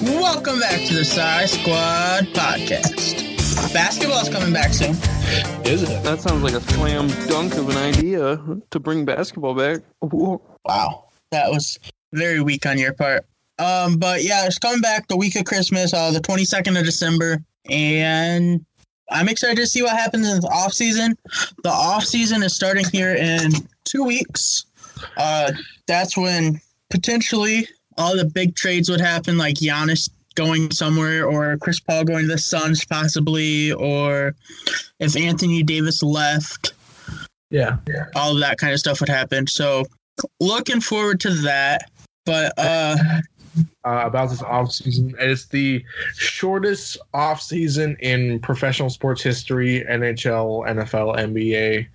Welcome back to the Sci Squad podcast. Basketball's coming back soon. Is it? That sounds like a slam dunk of an idea to bring basketball back. Ooh. Wow, that was very weak on your part. But yeah, it's coming back the week of Christmas, the 22nd of December, and I'm excited to see what happens in the off season. The off season is starting here in 2 weeks. That's when potentially all the big trades would happen, like Giannis going somewhere, or Chris Paul going to the Suns possibly, or if Anthony Davis left. Yeah. All of that kind of stuff would happen. So looking forward to that. But about this offseason, it's the shortest offseason in professional sports history, NHL, NFL, NBA.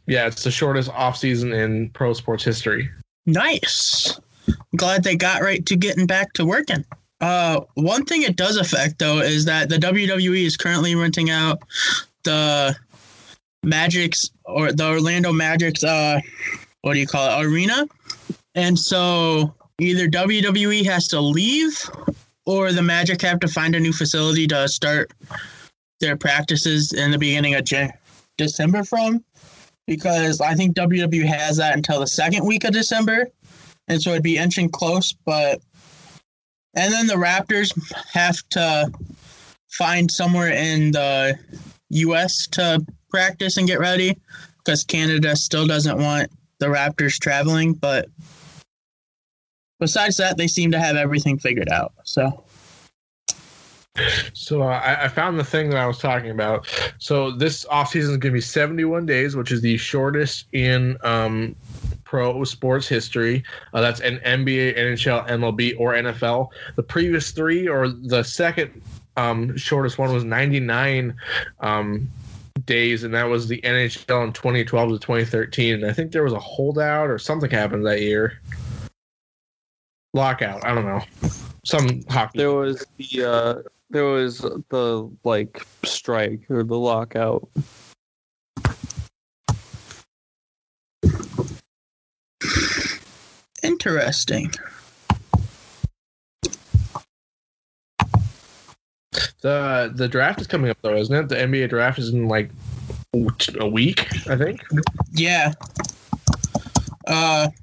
It's the shortest offseason in pro sports history. Nice. I'm glad they got right to getting back to working. One thing it does affect, though, is that the WWE is currently renting out the Magic's, or the Orlando Magic's, arena. And so either WWE has to leave or the Magic have to find a new facility to start their practices in the beginning of December from, because I think WWE has that until the second week of December. And so it'd be inching close, and then the Raptors have to find somewhere in the U.S. to practice and get ready, because Canada still doesn't want the Raptors traveling. But besides that, they seem to have everything figured out. So I found the thing that I was talking about. So this offseason is going to be 71 days, which is the shortest in pro sports history. That's an NBA, NHL, MLB, or NFL. The previous three, or the second shortest one, was 99 days, and that was the NHL in 2012 to 2013. And I think there was a holdout or something happened that year. Lockout. I don't know. Some hockey. There was the strike or the lockout. interesting. The draft is coming up, though, isn't it? The NBA draft is in like a week, I think. Yeah. And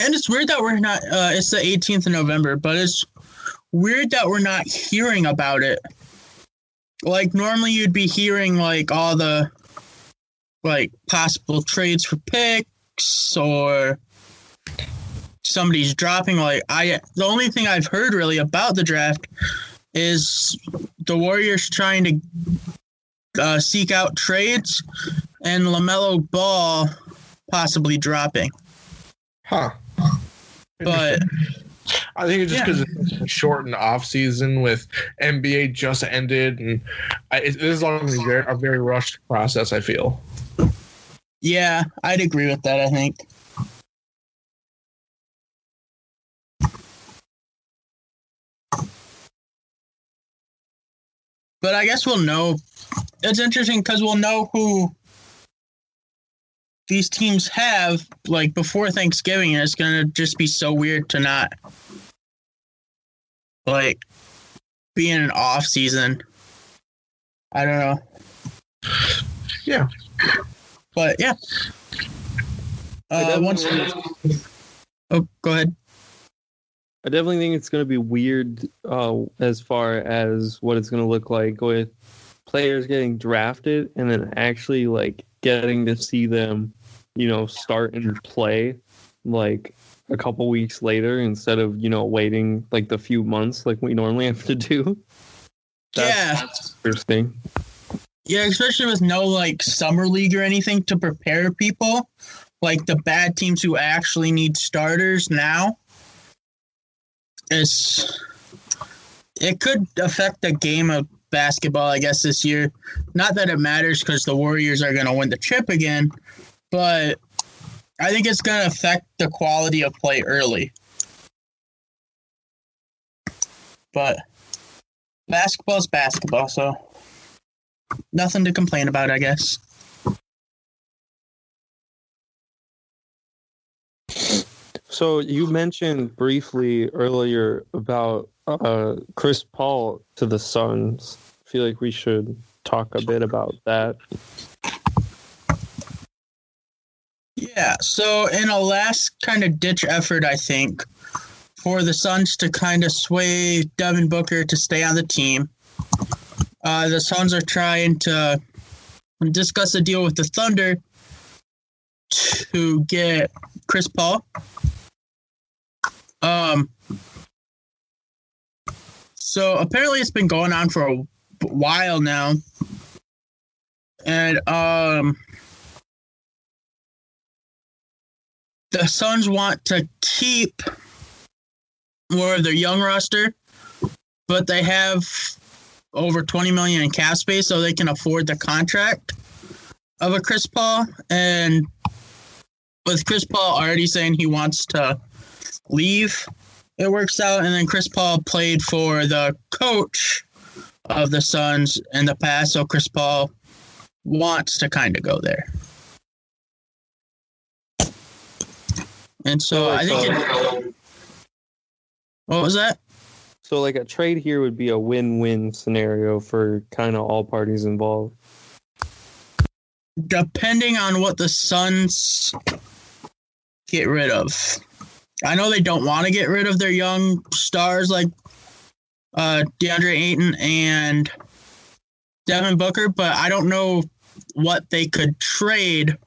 it's weird that we're not, it's the 18th of November, but it's weird that we're not hearing about it. Like, normally you'd be hearing, like, all the, like, possible trades for picks, or somebody's dropping. Like, the only thing I've heard, really, about the draft is the Warriors trying to seek out trades, and LaMelo Ball possibly dropping. Huh. But I think it's just because it's a shortened off season with NBA just ended, and this is going to be a very rushed process, I feel. Yeah, I'd agree with that, I think. But I guess we'll know. It's interesting because we'll know who these teams have, like, before Thanksgiving, and it's going to just be so weird to not, like, be in an off season. I don't know. Yeah. But, yeah. Go ahead. I definitely think it's going to be weird as far as what it's going to look like with players getting drafted and then actually, like, getting to see them, start and play, like, a couple weeks later instead of, waiting, like, the few months like we normally have to do. That's interesting. Yeah, especially with no, like, summer league or anything to prepare people. Like, the bad teams who actually need starters now. It could affect the game of basketball, I guess, this year. Not that it matters because the Warriors are going to win the chip again, but I think it's going to affect the quality of play early. But basketball's basketball, so nothing to complain about, I guess. So you mentioned briefly earlier about Chris Paul to the Suns. I feel like we should talk a bit about that. Yeah, so in a last kind of ditch effort, I think, for the Suns to kind of sway Devin Booker to stay on the team, the Suns are trying to discuss a deal with the Thunder to get Chris Paul. So apparently it's been going on for a while now. And the Suns want to keep more of their young roster, but they have over $20 million in cap space, so they can afford the contract of a Chris Paul. And with Chris Paul already saying he wants to leave, it works out. And then Chris Paul played for the coach of the Suns in the past, so Chris Paul wants to kind of go there. And so I think what was that? So like a trade here would be a win-win scenario for kind of all parties involved. Depending on what the Suns get rid of. I know they don't want to get rid of their young stars like DeAndre Ayton and Devin Booker, but I don't know what they could trade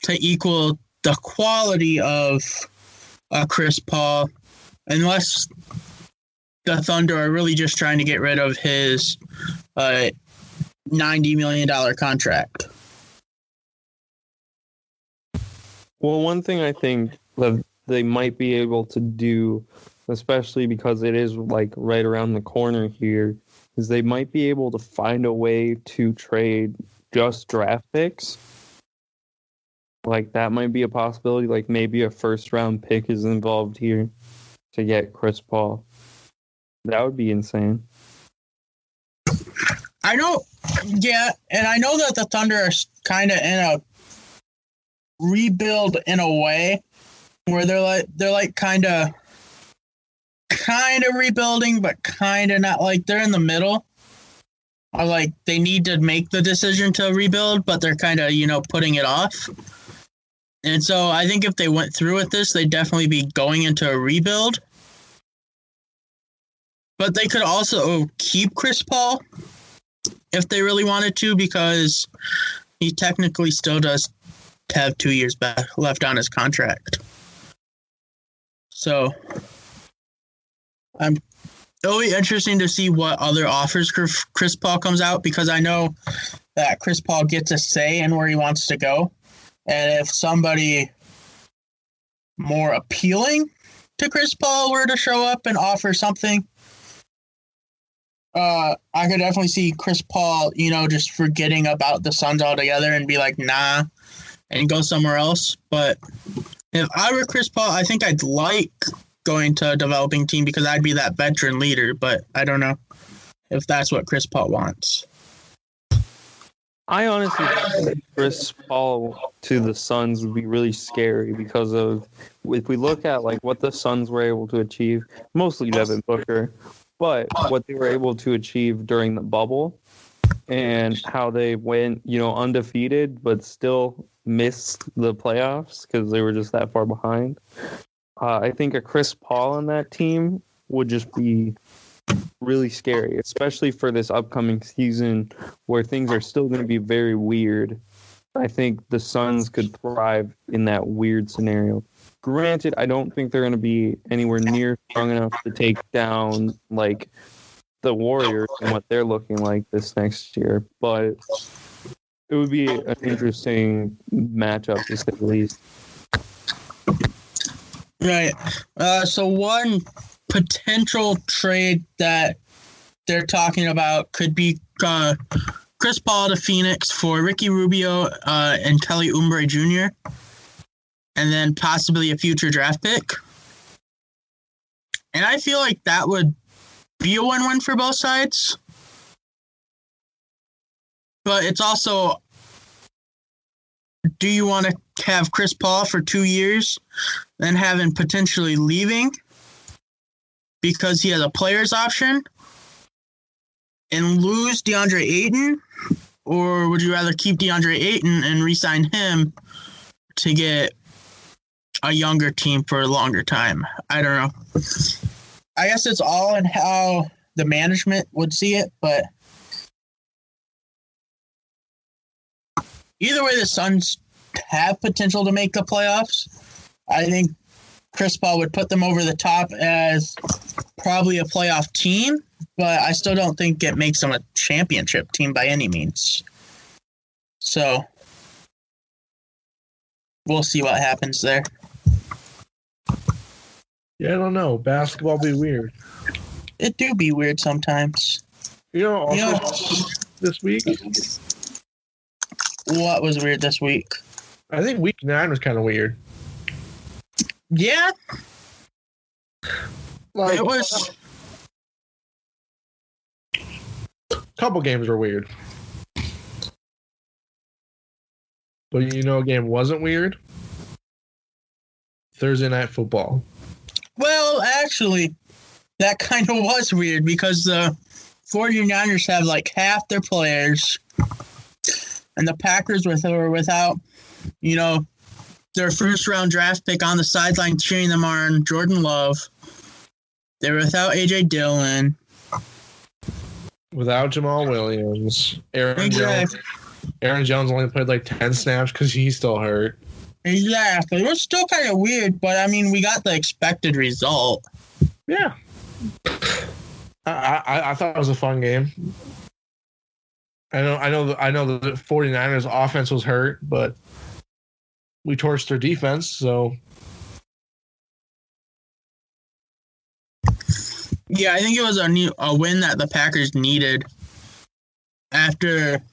to equal the quality of Chris Paul, unless the Thunder are really just trying to get rid of his $90 million contract. Well, one thing I think that they might be able to do, especially because it is like right around the corner here, is they might be able to find a way to trade just draft picks. Like that might be a possibility. Like maybe a first round pick is involved here to get Chris Paul. That would be insane. I know, yeah, and I know that the Thunder are kind of in a rebuild in a way where they're like kind of rebuilding, but kind of not. Like they're in the middle. Or like they need to make the decision to rebuild, but they're kind of putting it off. And so I think if they went through with this, they'd definitely be going into a rebuild. But they could also keep Chris Paul if they really wanted to, because he technically still does have 2 years back left on his contract. So it'll be interesting to see what other offers Chris Paul comes out, because I know that Chris Paul gets a say in where he wants to go. And if somebody more appealing to Chris Paul were to show up and offer something, I could definitely see Chris Paul, just forgetting about the Suns altogether and be like, nah, and go somewhere else. But if I were Chris Paul, I think I'd like going to a developing team because I'd be that veteran leader. But I don't know if that's what Chris Paul wants. I honestly think Chris Paul to the Suns would be really scary because of, if we look at like what the Suns were able to achieve, mostly Devin Booker, but what they were able to achieve during the bubble and how they went, undefeated, but still missed the playoffs because they were just that far behind. I think a Chris Paul on that team would just be really scary, especially for this upcoming season where things are still going to be very weird. I think the Suns could thrive in that weird scenario. Granted, I don't think they're going to be anywhere near strong enough to take down like the Warriors and what they're looking like this next year, but it would be an interesting matchup to say the least. Right. So one potential trade that they're talking about could be Chris Paul to Phoenix for Ricky Rubio and Kelly Oubre Jr., and then possibly a future draft pick. And I feel like that would be a win-win for both sides. But it's also do you want to have Chris Paul for 2 years, then have him potentially leaving because he has a player's option and lose DeAndre Ayton? Or would you rather keep DeAndre Ayton and re-sign him to get a younger team for a longer time? I don't know. I guess it's all in how the management would see it, but either way, the Suns have potential to make the playoffs. I think Chris Paul would put them over the top as probably a playoff team, but I still don't think it makes them a championship team by any means. So we'll see what happens there. Yeah, I don't know. Basketball be weird. It do be weird sometimes. Also this week. What was weird this week? I think week 9 was kind of weird. Yeah. Like, it was. A couple games were weird. But a game wasn't weird? Thursday Night Football. Well, actually, that kind of was weird because the 49ers have like half their players, and the Packers were without, their first-round draft pick on the sideline cheering them on, Jordan Love. They were without A.J. Dillon. Without Jamal Williams. Aaron Jones only played like 10 snaps because he's still hurt. Exactly. It was still kind of weird, but I mean, we got the expected result. Yeah. I thought it was a fun game. I know the 49ers offense was hurt, but we torched their defense, so. Yeah, I think it was a win that the Packers needed after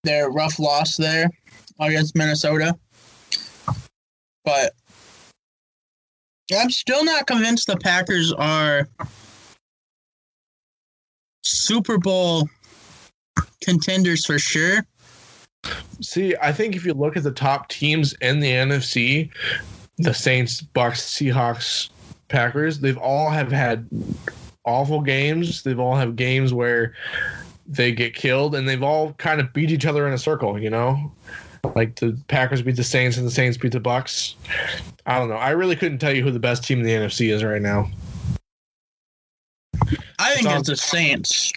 their rough loss there against Minnesota. But I'm still not convinced the Packers are Super Bowl contenders for sure. See, I think if you look at the top teams in the NFC, the Saints, Bucks, Seahawks, Packers, they've all have had awful games. They've all have games where they get killed, and they've all kind of beat each other in a circle, Like the Packers beat the Saints and the Saints beat the Bucks. I don't know. I really couldn't tell you who the best team in the NFC is right now. I think it's the Saints.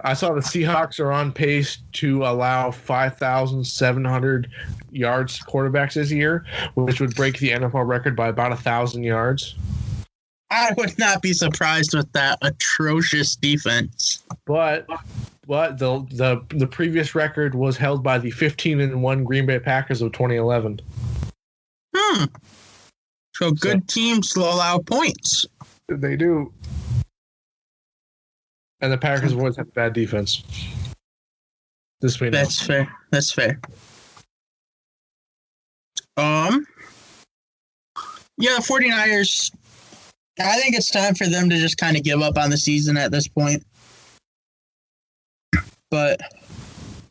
I saw the Seahawks are on pace to allow 5,700 yards quarterbacks this year, which would break the NFL record by about 1,000 yards. I would not be surprised with that atrocious defense. But the previous record was held by the 15-1 Green Bay Packers of 2011. So good teams will allow points. They do. And the Packers always have bad defense. This we know. That's fair. That's fair. Yeah, the 49ers, I think it's time for them to just kind of give up on the season at this point. But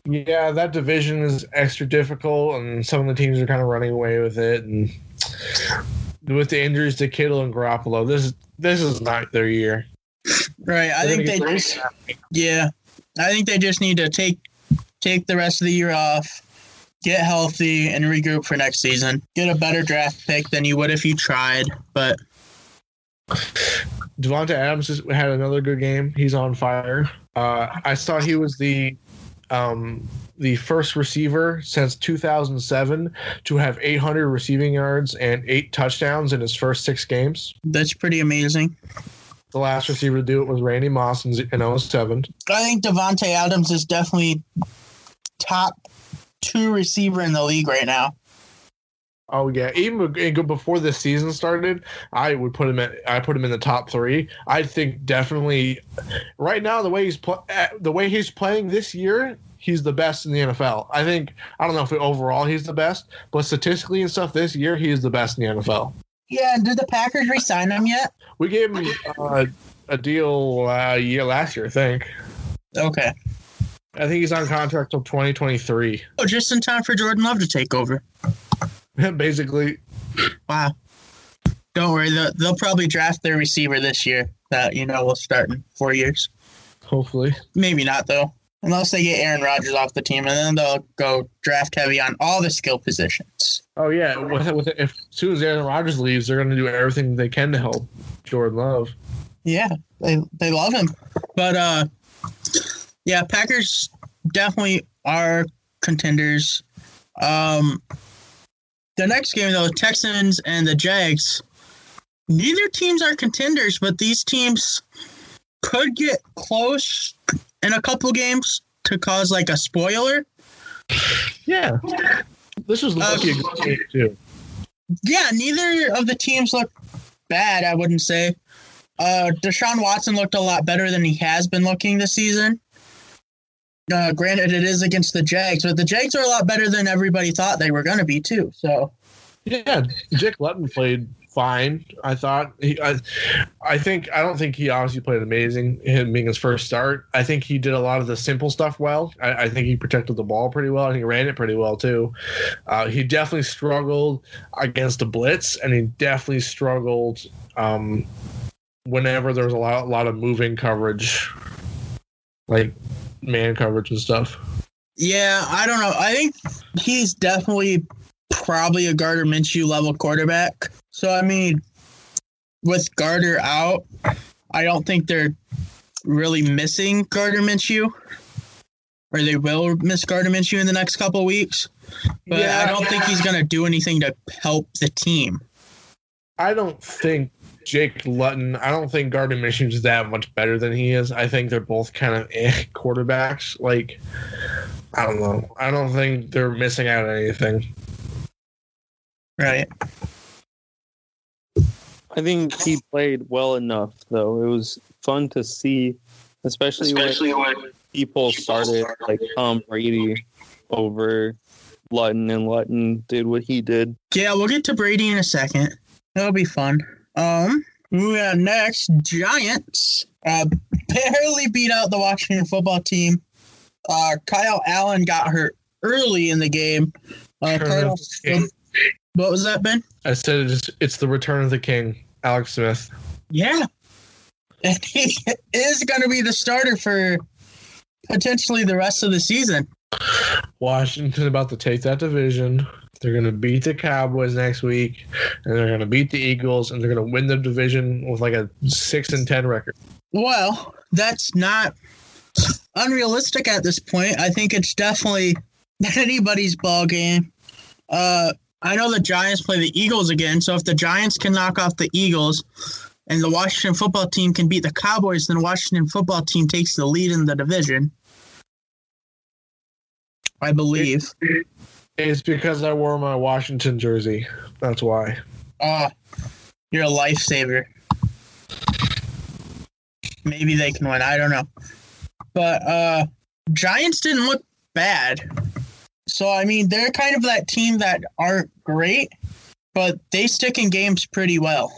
yeah, that division is extra difficult, and some of the teams are kind of running away with it. And with the injuries to Kittle and Garoppolo, this is not their year. Right. I think they just need to take the rest of the year off, get healthy, and regroup for next season. Get a better draft pick than you would if you tried. But Devonta Adams had another good game. He's on fire. I saw he was the first receiver since 2007 to have 800 receiving yards and 8 touchdowns in his first 6 games. That's pretty amazing. The last receiver to do it was Randy Moss in 2007. I think Devonta Adams is definitely top 2 receiver in the league right now. Oh yeah, even before this season started, I put him in the top 3. I think definitely right now the way he's playing this year, he's the best in the NFL. I don't know if overall he's the best, but statistically and stuff this year, he is the best in the NFL. Yeah, did the Packers re-sign him yet? We gave him a deal last year, I think. Okay. I think he's on contract till 2023. Oh, just in time for Jordan Love to take over. Basically. Wow. Don't worry, they'll probably draft their receiver this year that, will start in 4 years. Hopefully. Maybe not, though. Unless they get Aaron Rodgers off the team, and then they'll go draft heavy on all the skill positions. Oh, yeah. As soon as Aaron Rodgers leaves, they're going to do everything they can to help Jordan Love. Yeah, they love him. But, yeah, Packers definitely are contenders. The next game, though, Texans and the Jags, neither teams are contenders, but these teams could get close in a couple games to cause like a spoiler. Yeah. This was lucky a good game, too. Yeah, neither of the teams look bad, I wouldn't say. Deshaun Watson looked a lot better than he has been looking this season. Granted, it is against the Jags, but the Jags are a lot better than everybody thought they were going to be, too. So, yeah, Jake Luton played fine. I thought I don't think he obviously played amazing, him being his first start. I think he did a lot of the simple stuff well. I think he protected the ball pretty well. I think he ran it pretty well too. He definitely struggled against the blitz, and he definitely struggled whenever there was a lot of moving coverage, like man coverage and stuff. Yeah, I don't know. I think he's definitely probably a Gardner Minshew level quarterback. So, I mean, with Gardner out, I don't think they're really missing Gardner Minshew, or they will miss Gardner Minshew in the next couple of weeks. But yeah, I don't think he's going to do anything to help the team. I don't think Jake Luton, I don't think Gardner Minshew is that much better than he is. I think they're both kind of quarterbacks. Like, I don't know. I don't think they're missing out on anything. Right. I think he played well enough, though. It was fun to see, especially when people started like Tom Brady over Luton, and Luton did what he did. Yeah, we'll get to Brady in a second. That'll be fun. Moving on next, Giants barely beat out the Washington football team. Kyle Allen got hurt early in the game. Cardinals. What was that, Ben? I said it's the return of the king, Alex Smith. Yeah. And he is going to be the starter for potentially the rest of the season. Washington about to take that division. They're going to beat the Cowboys next week, and they're going to beat the Eagles, and they're going to win the division with like a 6-10 record. Well, that's not unrealistic at this point. I think it's definitely anybody's ball game. I know the Giants play the Eagles again, so if the Giants can knock off the Eagles and the Washington football team can beat the Cowboys, then the Washington football team takes the lead in the division. I believe. It's because I wore my Washington jersey. That's why. You're a lifesaver. Maybe they can win. I don't know. But Giants didn't look bad. So, I mean, they're kind of that team that aren't great, but they stick in games pretty well.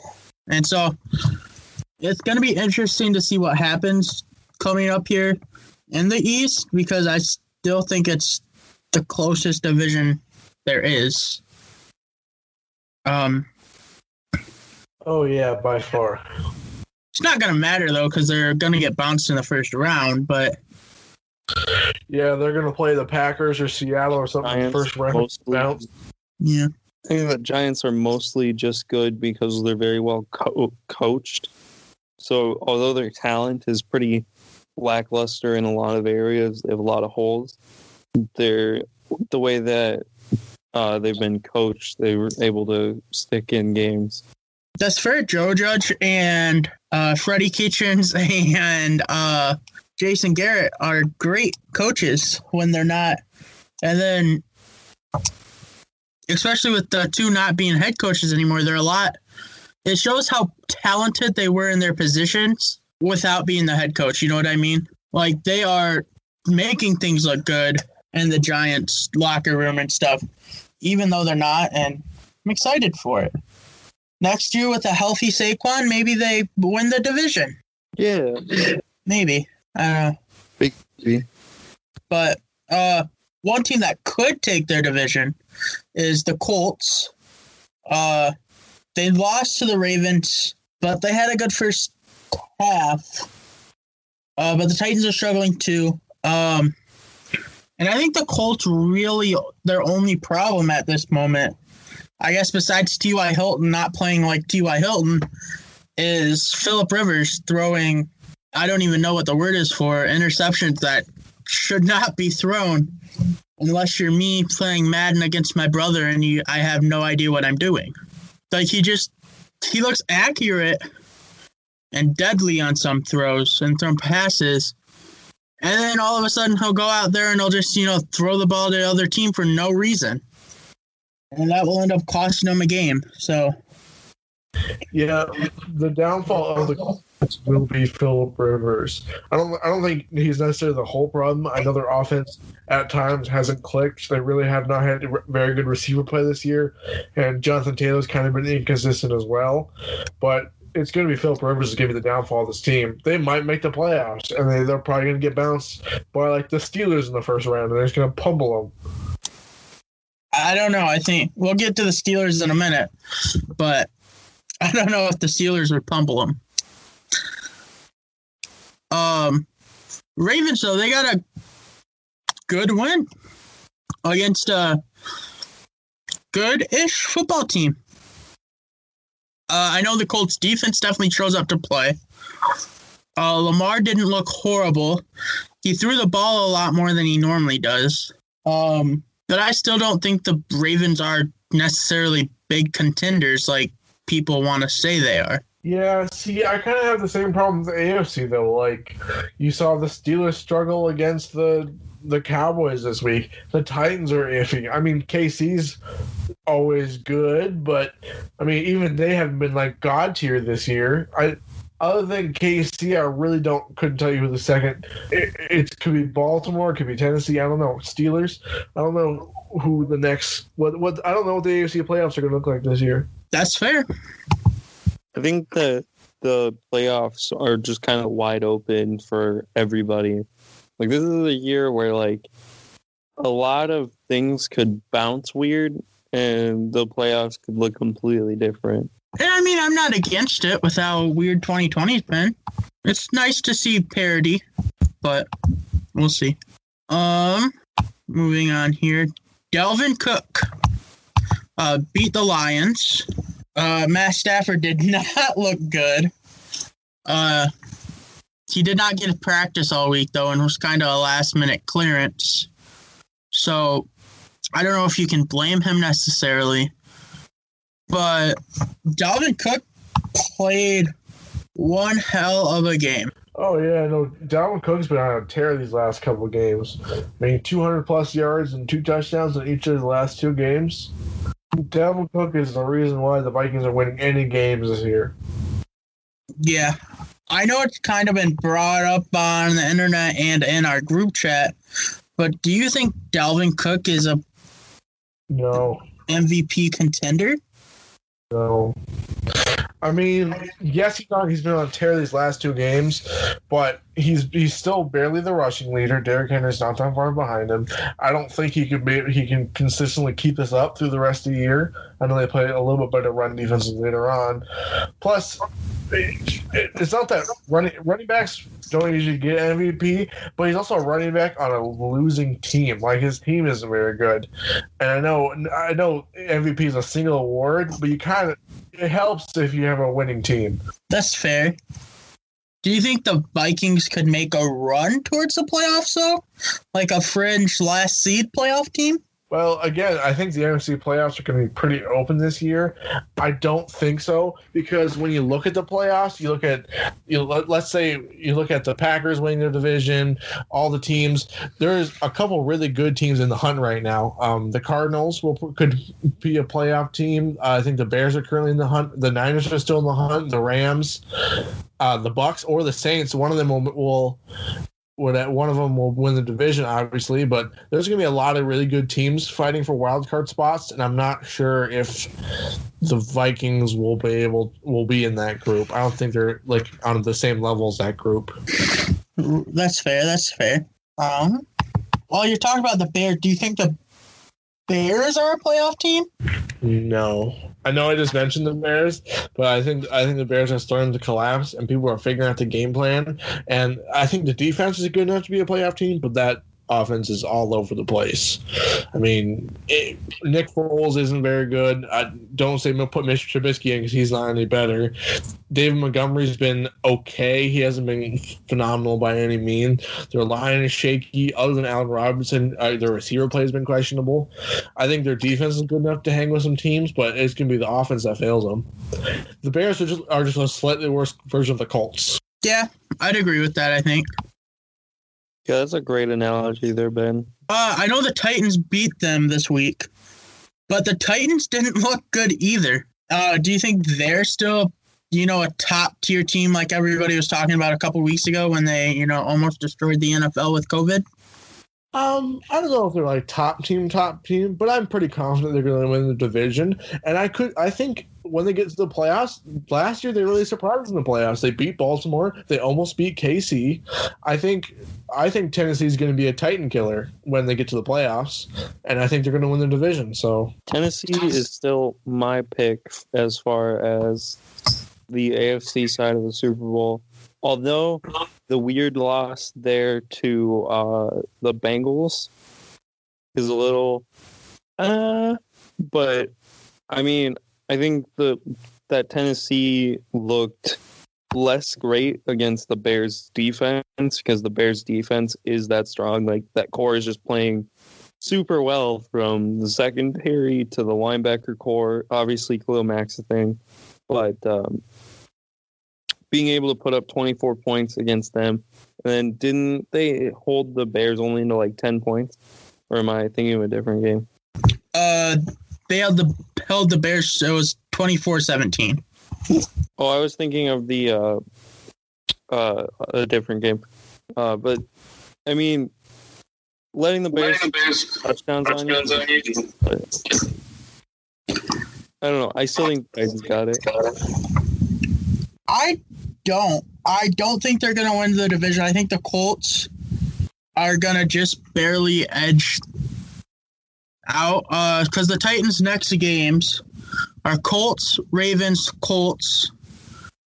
And so it's going to be interesting to see what happens coming up here in the East, because I still think it's the closest division there is. Oh, yeah, by far. It's not going to matter, though, because they're going to get bounced in the first round, but... Yeah, they're going to play the Packers or Seattle or something in the first round. Yeah. I think the Giants are mostly just good because they're very well coached. So although their talent is pretty lackluster in a lot of areas, they have a lot of holes. The way that they've been coached, they were able to stick in games. That's fair. Joe Judge and Freddie Kitchens and Jason Garrett are great coaches when they're not. And then, especially with the two not being head coaches anymore, they're a lot. It shows how talented they were in their positions without being the head coach. You know what I mean? Like, they are making things look good in the Giants locker room and stuff, even though they're not. And I'm excited for it. Next year with a healthy Saquon, maybe they win the division. Yeah. Maybe. I don't know. Maybe. But one team that could take their division is the Colts. They lost to the Ravens, but they had a good first half. But the Titans are struggling too. And I think the Colts really, their only problem at this moment, I guess besides T.Y. Hilton not playing like T.Y. Hilton, is Phillip Rivers throwing, I don't even know what the word is for, interceptions that should not be thrown unless you're me playing Madden against my brother and I have no idea what I'm doing. Like he looks accurate and deadly on some throws and some passes. And then all of a sudden he'll go out there and he'll just, throw the ball to the other team for no reason. And that will end up costing him a game. So, yeah, the downfall of the Colts will be Phillip Rivers. I don't think he's necessarily the whole problem. I know their offense at times hasn't clicked. They really have not had very good receiver play this year, and Jonathan Taylor's kind of been inconsistent as well. But it's going to be Phillip Rivers is going to be the downfall of this team. They might make the playoffs, and they're probably going to get bounced by like the Steelers in the first round, and they're just going to pummel them. I don't know. I think we'll get to the Steelers in a minute, but I don't know if the Steelers would pummel them. Ravens, though, they got a good win against a good-ish football team. I know the Colts defense definitely shows up to play. Lamar didn't look horrible. He threw the ball a lot more than he normally does. But I still don't think the Ravens are necessarily big contenders like people want to say they are. Yeah, see, I kind of have the same problem with the AFC, though. Like, you saw the Steelers struggle against the Cowboys this week. The Titans are iffy. I mean, KC's always good, but, I mean, even they haven't been, like, God tier this year. Other than KC, I really couldn't tell you who the second. It could be Baltimore, it could be Tennessee. I don't know. Steelers. I don't know who the next. What I don't know what the AFC playoffs are going to look like this year. That's fair. I think that the playoffs are just kind of wide open for everybody. Like this is a year where like a lot of things could bounce weird, and the playoffs could look completely different. And I mean, I'm not against it with how weird 2020's been. It's nice to see parity, but we'll see. Moving on here. Dalvin Cook beat the Lions. Matt Stafford did not look good. He did not get a practice all week, though, and was kind of a last-minute clearance. So I don't know if you can blame him necessarily. But Dalvin Cook played one hell of a game. Oh, yeah, no, Dalvin Cook's been on a tear these last couple of games. I mean, 200-plus yards and 2 touchdowns in each of the last 2 games. Dalvin Cook is the reason why the Vikings are winning any games this year. Yeah. I know it's kind of been brought up on the internet and in our group chat, but do you think Dalvin Cook is a MVP contender? No. I mean, yes, he's been on a tear these last 2 games, but he's still barely the rushing leader. Derrick Henry's not that far behind him. I don't think he can consistently keep this up through the rest of the year. I know they play a little bit better run defense later on. Plus, it's not that running backs don't usually get MVP, but he's also a running back on a losing team. Like his team isn't very good, and I know MVP is a single award, but it helps if you have a winning team. That's fair. Do you think the Vikings could make a run towards the playoffs, though? Like a fringe last seed playoff team? Well, again, I think the NFC playoffs are going to be pretty open this year. I don't think so, because when you look at the playoffs, let's say you look at the Packers winning their division, all the teams. There's a couple really good teams in the hunt right now. The Cardinals could be a playoff team. I think the Bears are currently in the hunt. The Niners are still in the hunt. The Rams, the Bucks, or the Saints. One of them will win the division, obviously, but there's going to be a lot of really good teams fighting for wild card spots, and I'm not sure if the Vikings will be in that group. I don't think they're like on the same level as that group. That's fair. while you're talking about the Bears, do you think the Bears are a playoff team? No. I know I just mentioned the Bears, but I think the Bears are starting to collapse, and people are figuring out the game plan. And I think the defense is good enough to be a playoff team, but that offense is all over the place. I mean, Nick Foles isn't very good. I don't say put Mr. Trubisky in because he's not any better. David Montgomery's been okay. He hasn't been phenomenal by any means. Their line is shaky. Other than Allen Robinson, their receiver play has been questionable. I think their defense is good enough to hang with some teams, but it's going to be the offense that fails them. The Bears are just a slightly worse version of the Colts. Yeah, I'd agree with that, I think. Yeah, that's a great analogy there, Ben. I know the Titans beat them this week, but the Titans didn't look good either. Do you think they're still, a top-tier team like everybody was talking about a couple weeks ago when they, almost destroyed the NFL with COVID? I don't know if they're like top team, but I'm pretty confident they're going to win the division. And I think when they get to the playoffs, last year they really surprised in the playoffs. They beat Baltimore. They almost beat KC. I think Tennessee's going to be a Titan killer when they get to the playoffs, and I think they're going to win the division. So Tennessee is still my pick as far as the AFC side of the Super Bowl. Although the weird loss there to the Bengals is a little, but I mean, I think that Tennessee looked less great against the Bears defense because the Bears defense is that strong. Like that core is just playing super well from the secondary to the linebacker core. Obviously, Khalil Mack's a thing, but being able to put up 24 points against them, and then didn't they hold the Bears only into like 10 points? Or am I thinking of a different game? They held the Bears, so it was 24-17. Oh, I was thinking of the a different game. But I mean, letting the Bears touchdowns on you. I don't know. I still think the Titans got it. I don't think they're going to win the division. I think the Colts are going to just barely edge out because the Titans' next games are Colts, Ravens, Colts.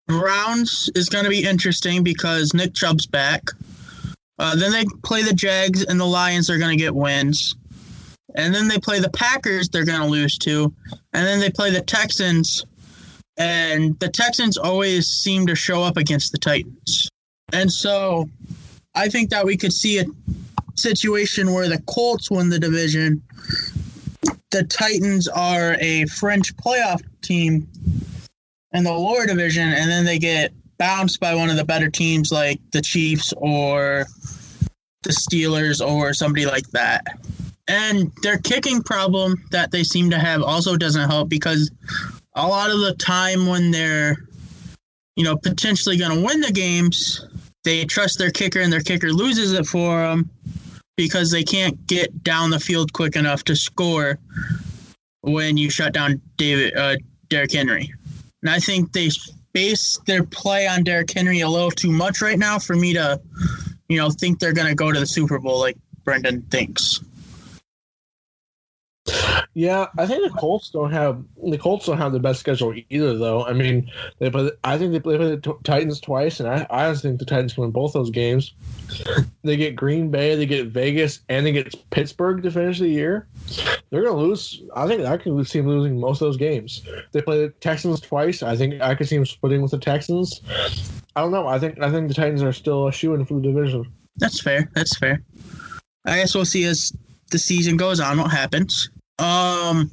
Browns is going to be interesting because Nick Chubb's back. Then they play the Jags, and the Lions are going to get wins. And then they play the Packers, they're going to lose to. And then they play the Texans. And the Texans always seem to show up against the Titans. And so I think that we could see a situation where the Colts win the division. The Titans are a fringe playoff team in the lower division, and then they get bounced by one of the better teams like the Chiefs or the Steelers or somebody like that. And their kicking problem that they seem to have also doesn't help because a lot of the time when they're, potentially going to win the games, they trust their kicker and their kicker loses it for them because they can't get down the field quick enough to score when you shut down Derrick Henry. And I think they base their play on Derrick Henry a little too much right now for me to, think they're going to go to the Super Bowl like Brendan thinks. Yeah, I think the Colts don't have the best schedule either, though. I mean, I think they play the Titans twice, and I honestly think the Titans win both those games. They get Green Bay, they get Vegas, and they get Pittsburgh to finish the year. They're going to lose. I think I can see them losing most of those games. They play the Texans twice. I think I could see them splitting with the Texans. I don't know. I think the Titans are still a shoo-in for the division. That's fair. I guess we'll see as the season goes on what happens. Another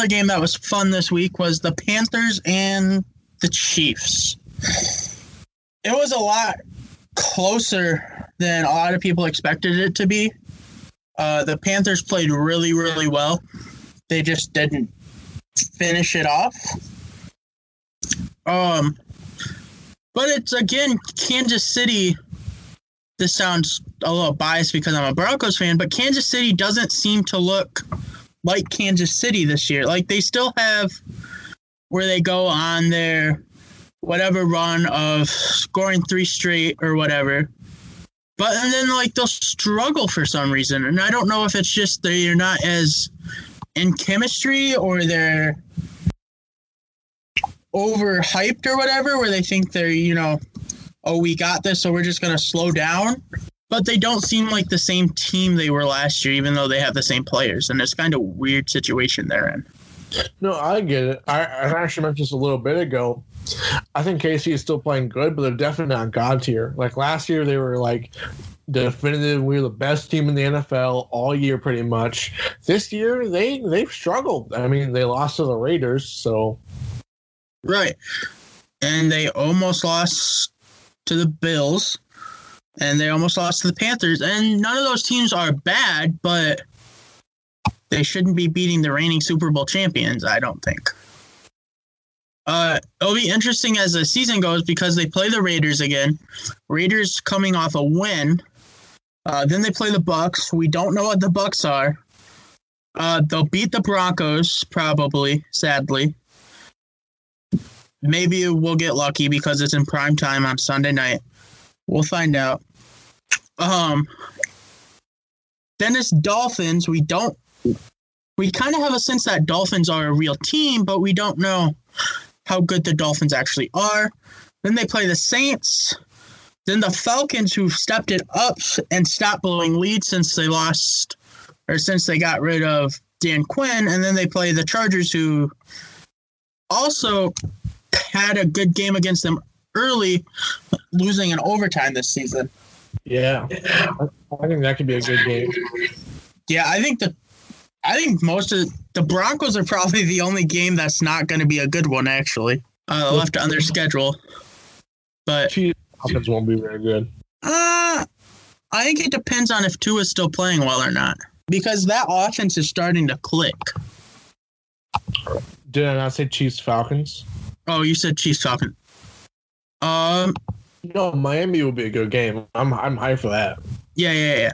game that was fun this week was the Panthers and the Chiefs. It was a lot closer than a lot of people expected it to be. The Panthers played really, really well. They just didn't finish it off. But it's, again, Kansas City. This sounds a little biased because I'm a Broncos fan, but Kansas City doesn't seem to look like Kansas City this year. Like, they still have where they go on their whatever run of scoring 3 straight or whatever. But and then like they'll struggle for some reason, and I don't know if it's just they're not as in chemistry or they're overhyped or whatever, where they think they're, oh, we got this, so we're just going to slow down. But they don't seem like the same team they were last year, even though they have the same players. And it's kind of a weird situation they're in. No, I get it. I actually mentioned this a little bit ago. I think KC is still playing good, but they're definitely not God tier. Like last year, they were like definitive. We were the best team in the NFL all year, pretty much. This year, they've struggled. I mean, they lost to the Raiders, so right, and they almost lost to the Bills, and they almost lost to the Panthers. And none of those teams are bad, but they shouldn't be beating the reigning Super Bowl champions, I don't think. It'll be interesting as the season goes because they play the Raiders again. Raiders coming off a win. Then they play the Bucs. We don't know what the Bucs are. They'll beat the Broncos, probably, sadly. Maybe we'll get lucky because it's in prime time on Sunday night. We'll find out. Then it's Dolphins. We kind of have a sense that Dolphins are a real team, but we don't know how good the Dolphins actually are. Then they play the Saints. Then the Falcons, who stepped it up and stopped blowing leads since they lost, or since they got rid of Dan Quinn. And then they play the Chargers, who also had a good game against them early, losing in overtime this season. Yeah, I think that could be a good game. Yeah, I think most of the Broncos are probably the only game that's not going to be a good one, actually. Left on their schedule. But Falcons won't be very good. I think it depends on if Tua's still playing well or not. Because that offense is starting to click. Did I not say Chiefs Falcons? Oh, you said Chiefs Falcons. No, Miami will be a good game. I'm high for that. Yeah.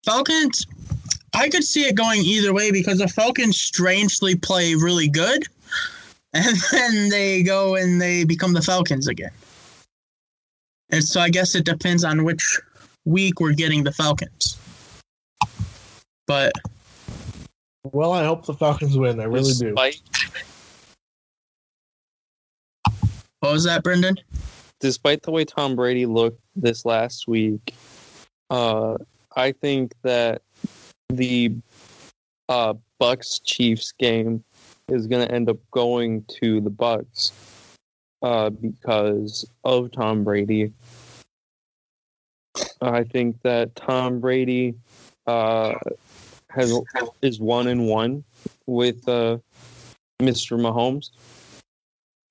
Falcons, I could see it going either way because the Falcons strangely play really good, and then they go and they become the Falcons again. And so I guess it depends on which week we're getting the Falcons. But well, I hope the Falcons win. I really do. What was that, Brendan? Despite the way Tom Brady looked this last week, I think that the Bucs Chiefs game is going to end up going to the Bucs because of Tom Brady. I think that Tom Brady is 1-1 with Mr. Mahomes.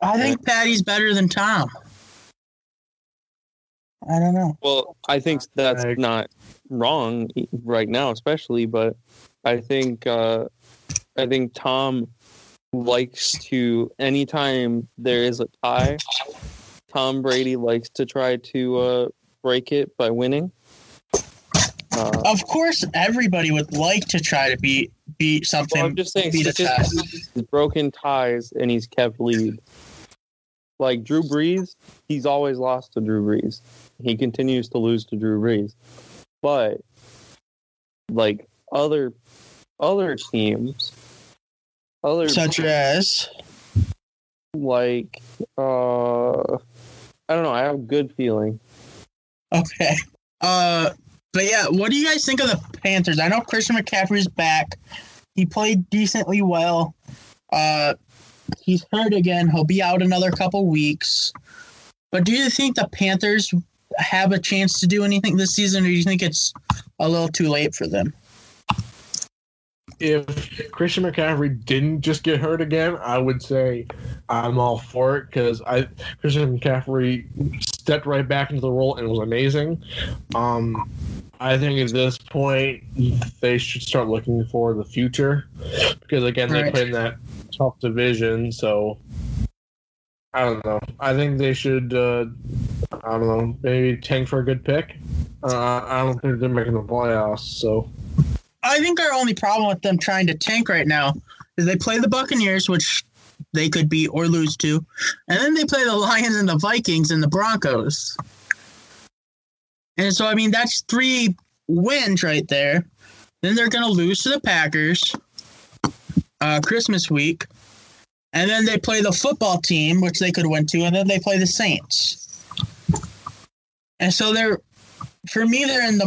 I think Patty's better than Tom. I don't know. Well, I think that's not wrong right now, especially. But I think Tom likes to, anytime there is a tie, Tom Brady likes to try to break it by winning. Of course, everybody would like to try to beat something. Well, I'm just saying, he's broken ties and he's kept lead. Like Drew Brees, he's always lost to Drew Brees. He continues to lose to Drew Brees. But like other teams, such as like I don't know, I have a good feeling. Okay. But yeah, what do you guys think of the Panthers? I know Christian McCaffrey's back. He played decently well. He's hurt again. He'll be out another couple weeks. But do you think the Panthers have a chance to do anything this season, or do you think it's a little too late for them? If Christian McCaffrey didn't just get hurt again, I would say I'm all for it because Christian McCaffrey stepped right back into the role and was amazing. I think at this point they should start looking for the future because again they play in that tough division. So I don't know. I think they should. I don't know. Maybe tank for a good pick. I don't think they're making the playoffs. So I think our only problem with them trying to tank right now is they play the Buccaneers, which they could beat or lose to, and then they play the Lions and the Vikings and the Broncos. And so, I mean, that's 3 wins right there. Then they're going to lose to the Packers Christmas week. And then they play the football team, which they could win to, and then they play the Saints. And so for me, they're in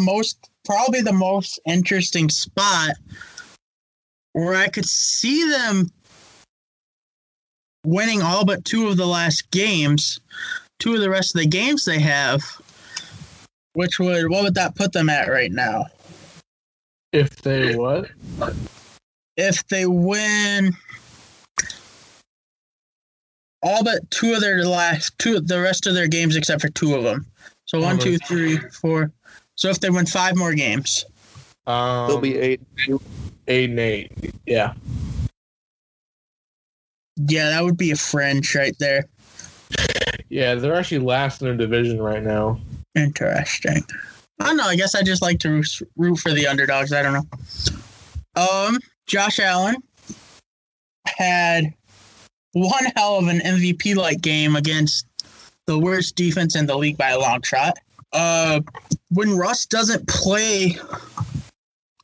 probably the most interesting spot where I could see them winning all but 2 of the last games, 2 of the rest of the games they have, what would that put them at right now? If they what? If they win all but 2 of the rest of their games except for 2 of them. So 1, 2, 3, 4. So if they win 5 more games, they'll be 8-8. Yeah. Yeah, that would be a fringe right there. Yeah, they're actually last in their division right now. Interesting. I don't know. I guess I just like to root for the underdogs. I don't know. Josh Allen had one hell of an MVP-like game against the worst defense in the league by a long shot. When Russ doesn't play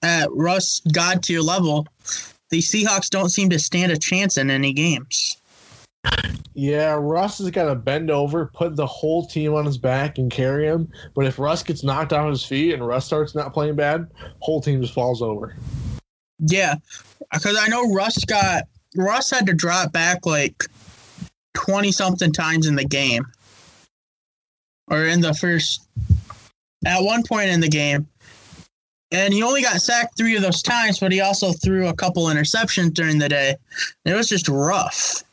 at Russ God-tier level, the Seahawks don't seem to stand a chance in any games. Yeah, Russ has got to bend over, put the whole team on his back, and carry him. But if Russ gets knocked off his feet and Russ starts not playing bad, whole team just falls over. Yeah, because I know Russ had to drop back like 20-something times in the game. Or in the at one point in the game. And he only got sacked 3 of those times, but he also threw a couple interceptions during the day. It was just rough.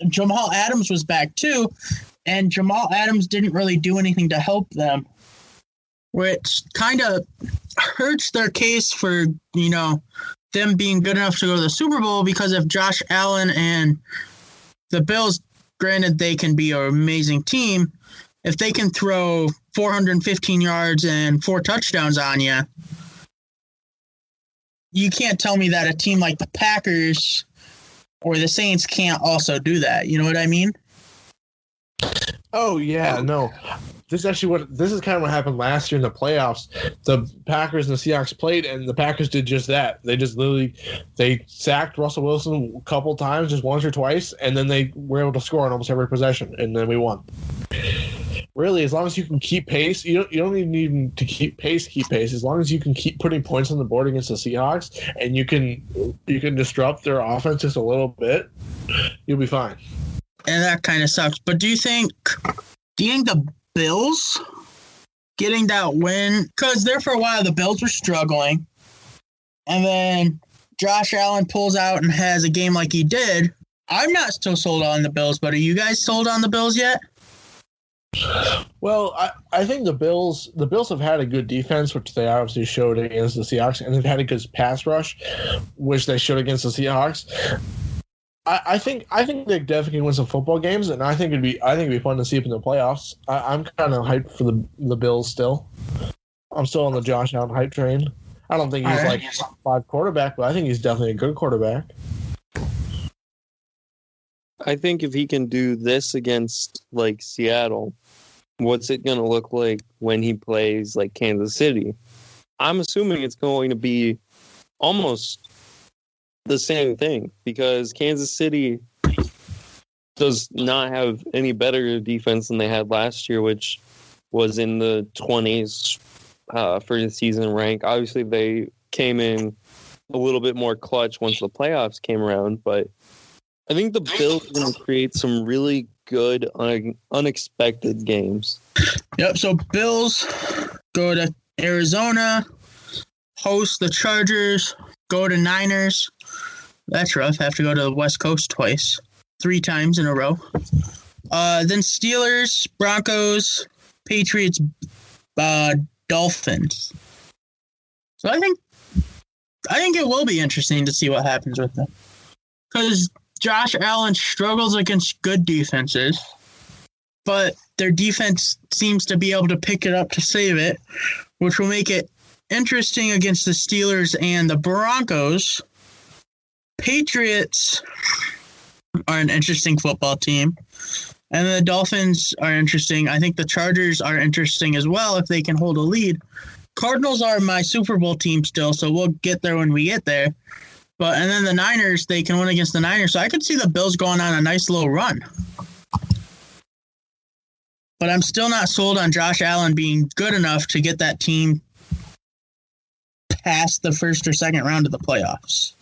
Jamal Adams was back too, and Jamal Adams didn't really do anything to help them, which kind of hurts their case for, them being good enough to go to the Super Bowl, because if Josh Allen and the Bills, granted they can be an amazing team, if they can throw 415 yards and 4 touchdowns on you, you can't tell me that a team like the Packers or the Saints can't also do that. You know what I mean? Oh, yeah, no. This is kind of what happened last year in the playoffs. The Packers and the Seahawks played, and the Packers did just that. They just they sacked Russell Wilson a couple times, just once or twice, and then they were able to score on almost every possession, and then we won. Really, as long as you can keep pace, you don't even need to keep pace. As long as you can keep putting points on the board against the Seahawks, and you can disrupt their offense just a little bit, you'll be fine. And that kind of sucks. But do you think the Bills getting that win, because there for a while the Bills were struggling, and then Josh Allen pulls out and has a game like he did? I'm not still sold on the Bills, but are you guys sold on the Bills yet? Well, I think the Bills have had a good defense, which they obviously showed against the Seahawks, and they've had a good pass rush, which they showed against the Seahawks. I think they definitely win some football games, and I think it'd be fun to see them in the playoffs. I'm kind of hyped for the Bills still. I'm still on the Josh Allen hype train. I don't think he's like top 5 quarterback, but I think he's definitely a good quarterback. I think if he can do this against like Seattle, what's it going to look like when he plays like Kansas City? I'm assuming it's going to be almost the same thing, because Kansas City does not have any better defense than they had last year, which was in the 20s for the season rank. Obviously, they came in a little bit more clutch once the playoffs came around, but I think the Bills are going to create some really good, unexpected games. Yep, so Bills go to Arizona, host the Chargers, go to Niners. That's rough. Have to go to the West Coast twice. 3 times in a row. Then Steelers, Broncos, Patriots, Dolphins. So I think it will be interesting to see what happens with them. Because Josh Allen struggles against good defenses, but their defense seems to be able to pick it up to save it, which will make it interesting against the Steelers and the Broncos. Patriots are an interesting football team. And the Dolphins are interesting. I think the Chargers are interesting as well if they can hold a lead. Cardinals are my Super Bowl team still, so we'll get there when we get there. And then the Niners, they can win against the Niners. So I could see the Bills going on a nice little run. But I'm still not sold on Josh Allen being good enough to get that team past the first or second round of the playoffs.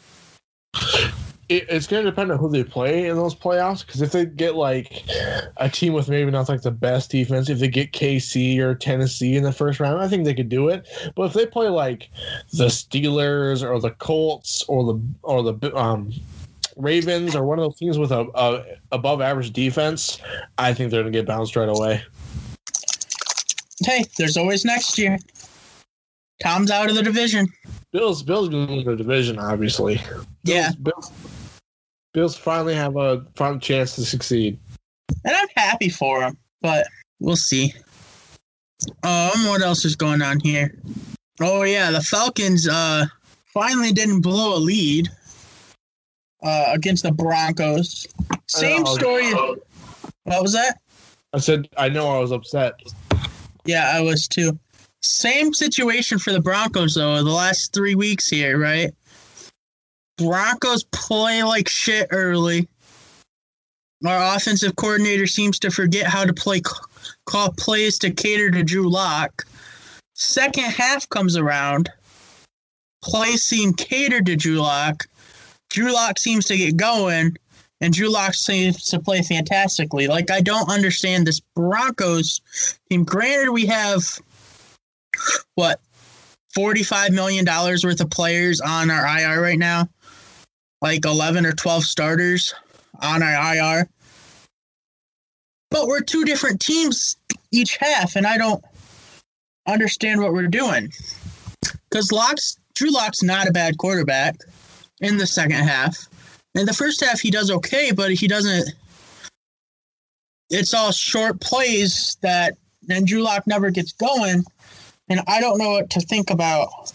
It's going to depend on who they play in those playoffs, because if they get like a team with maybe not like the best defense, if they get KC or Tennessee in the first round, I think they could do it. But if they play like the Steelers or the Colts or the Ravens or one of those teams with a above average defense, I think they're going to get bounced right away. Hey, there's always next year. Tom's out of the division. Bills going to win the division, obviously. Bills finally have a final chance to succeed. And I'm happy for them, but we'll see. What else is going on here? Oh, yeah, the Falcons finally didn't blow a lead against the Broncos. Same story. What was that? I said, I know I was upset. Yeah, I was too. Same situation for the Broncos, though, the last 3 weeks here, right? Broncos play like shit early. Our offensive coordinator seems to forget how to call plays to cater to Drew Lock. Second half comes around. Plays seem catered to Drew Lock. Drew Lock seems to get going, and Drew Lock seems to play fantastically. Like, I don't understand this Broncos team. Granted, we have, $45 million worth of players on our IR right now? Like 11 or 12 starters on our IR. But we're two different teams each half, and I don't understand what we're doing. Because Drew Lock's not a bad quarterback in the second half. In the first half, he does okay, but he doesn't. It's all short plays and Drew Lock never gets going. And I don't know what to think about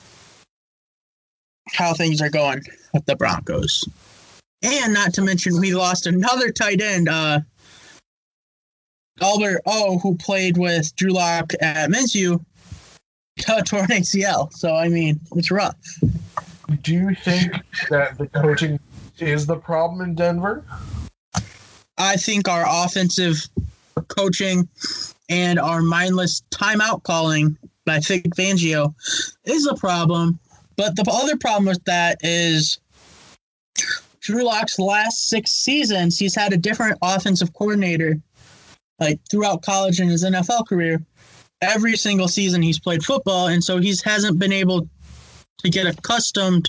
how things are going with the Broncos. And not to mention, we lost another tight end, Albert O, who played with Drew Lock at Mizzou, tore an ACL. So, I mean, it's rough. Do you think that the coaching is the problem in Denver? I think our offensive coaching and our mindless timeout calling by Vic Fangio is a problem. But the other problem with that is Drew Lock's last 6 seasons, he's had a different offensive coordinator, like throughout college and his NFL career. Every single season he's played football, and so he hasn't been able to get accustomed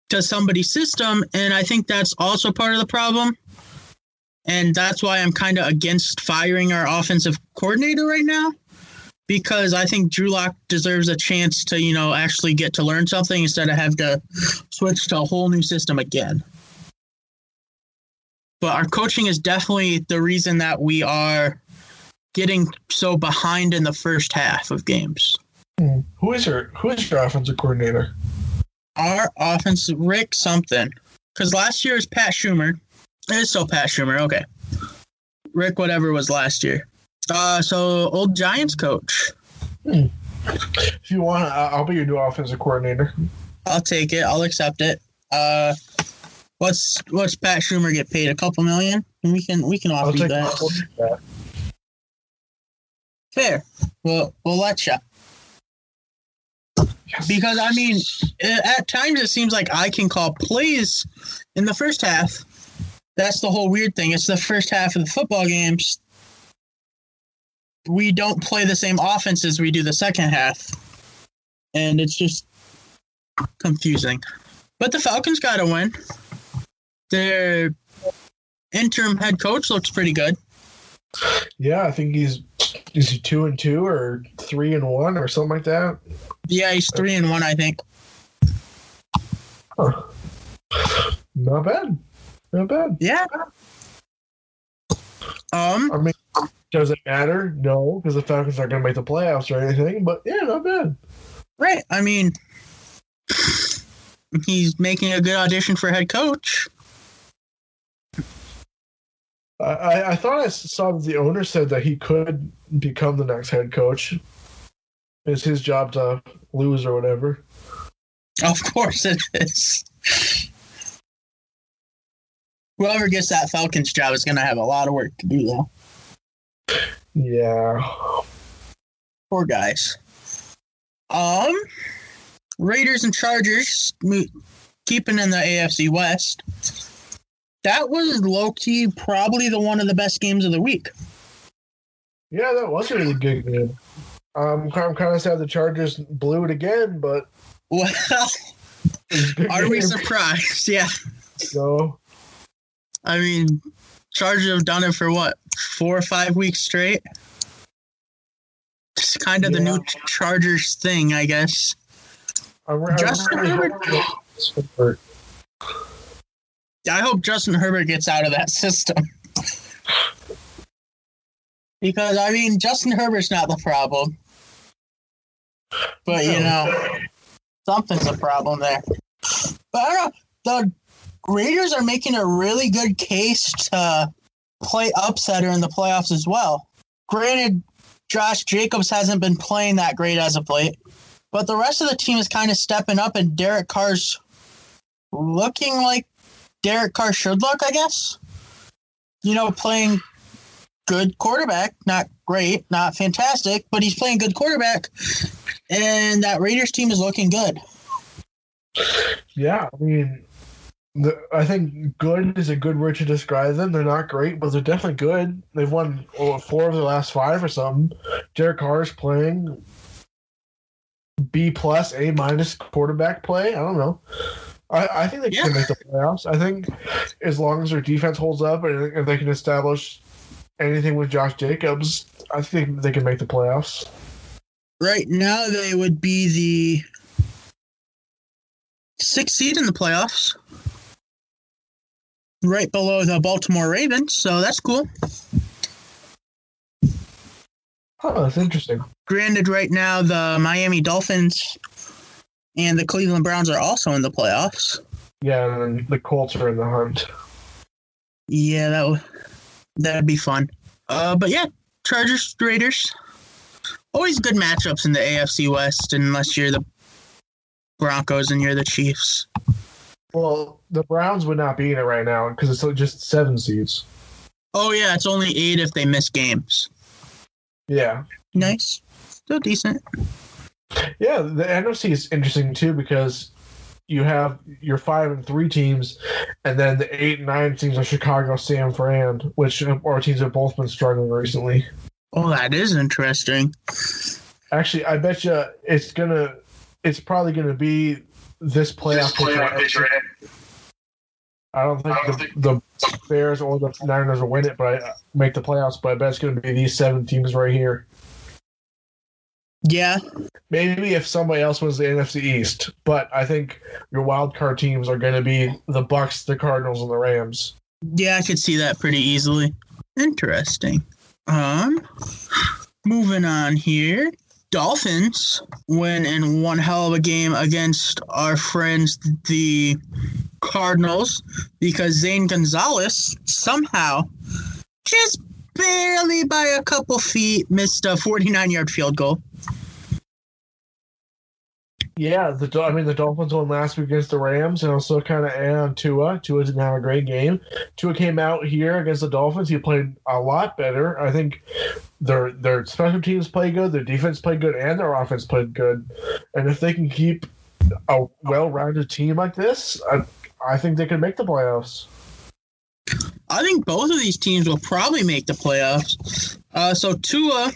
to somebody's system, and I think that's also part of the problem. And that's why I'm kind of against firing our offensive coordinator right now, because I think Drew Lock deserves a chance to, actually get to learn something instead of have to switch to a whole new system again. But our coaching is definitely the reason that we are getting so behind in the first half of games. Who is your offensive coordinator? Our offense, Rick something. Because last year was Pat Schumer. It is still Pat Schumer, okay. Rick whatever was last year. So old Giants coach. If you want, I'll be your new offensive coordinator. I'll take it. I'll accept it. What's Pat Schumer get paid? $2 million? We can offbeat that. Fair. We'll let you. Because I mean, at times it seems like I can call plays in the first half. That's the whole weird thing. It's the first half of the football games. We don't play the same offense as we do the second half. And it's just confusing. But the Falcons got to win. Their interim head coach looks pretty good. Yeah, I think is he 2-2 or 3-1 or something like that? Yeah, he's 3-1, I think. Huh. Not bad. Yeah. I mean, does it matter? No, because the Falcons aren't going to make the playoffs or anything. But yeah, not bad. Right. I mean, he's making a good audition for head coach. I thought I saw that the owner said that he could become the next head coach. It's his job to lose or whatever. Of course it is. Whoever gets that Falcons job is going to have a lot of work to do, though. Yeah. Poor guys. Raiders and Chargers keeping in the AFC West. That was low-key probably one of the best games of the week. Yeah, that was a really good game. I'm kind of sad the Chargers blew it again, but... Well, are we surprised? Yeah. No. I mean, Chargers have done it for what, 4 or 5 weeks straight? It's kind of the new Chargers thing, I guess. Justin Herbert. I hope Justin Herbert gets out of that system. Because, I mean, Justin Herbert's not the problem. But, you know, something's a problem there. But I don't know. The Raiders are making a really good case to play upsetter in the playoffs as well. Granted, Josh Jacobs hasn't been playing that great as of late, but the rest of the team is kind of stepping up, and Derek Carr's looking like Derek Carr should look, I guess. You know, playing good quarterback, not great, not fantastic, but he's playing good quarterback, and that Raiders team is looking good. Yeah, I mean, I think good is a good word to describe them. They're not great, but they're definitely good. They've won 4 of their last 5 or something. Derek Carr is playing B+, A- quarterback play. I don't know. I think they can make the playoffs. I think as long as their defense holds up and if they can establish anything with Josh Jacobs, I think they can make the playoffs. Right now, they would be the 6th seed in the playoffs. Right below the Baltimore Ravens, so that's cool. Oh, that's interesting. Granted, right now, the Miami Dolphins and the Cleveland Browns are also in the playoffs. Yeah, and the Colts are in the hunt. Yeah, that'd be fun. But yeah, Chargers, Raiders. Always good matchups in the AFC West, unless you're the Broncos and you're the Chiefs. Well, the Browns would not be in it right now because it's just 7 seeds. Oh, yeah, it's only 8 if they miss games. Yeah. Nice. Still decent. Yeah, the NFC is interesting, too, because you have your 5 and 3 teams, and then the 8 and 9 teams are Chicago, San Fran, which our teams have both been struggling recently. Oh, that is interesting. Actually, I bet you it's probably going to be this playoff picture. I don't think the Bears or the Niners will win it, but I make the playoffs. But I bet it's going to be these 7 teams right here. Yeah. Maybe if somebody else wins the NFC East, but I think your wild card teams are going to be the Bucks, the Cardinals, and the Rams. Yeah, I could see that pretty easily. Interesting. Moving on here. Dolphins win in one hell of a game against our friends, the Cardinals, because Zane Gonzalez somehow, just barely by a couple feet, missed a 49-yard field goal. Yeah, the Dolphins won last week against the Rams, and also kind of on Tua. Tua didn't have a great game. Tua came out here against the Dolphins. He played a lot better. I think their special teams played good, their defense played good, and their offense played good. And if they can keep a well-rounded team like this, I think they can make the playoffs. I think both of these teams will probably make the playoffs. So Tua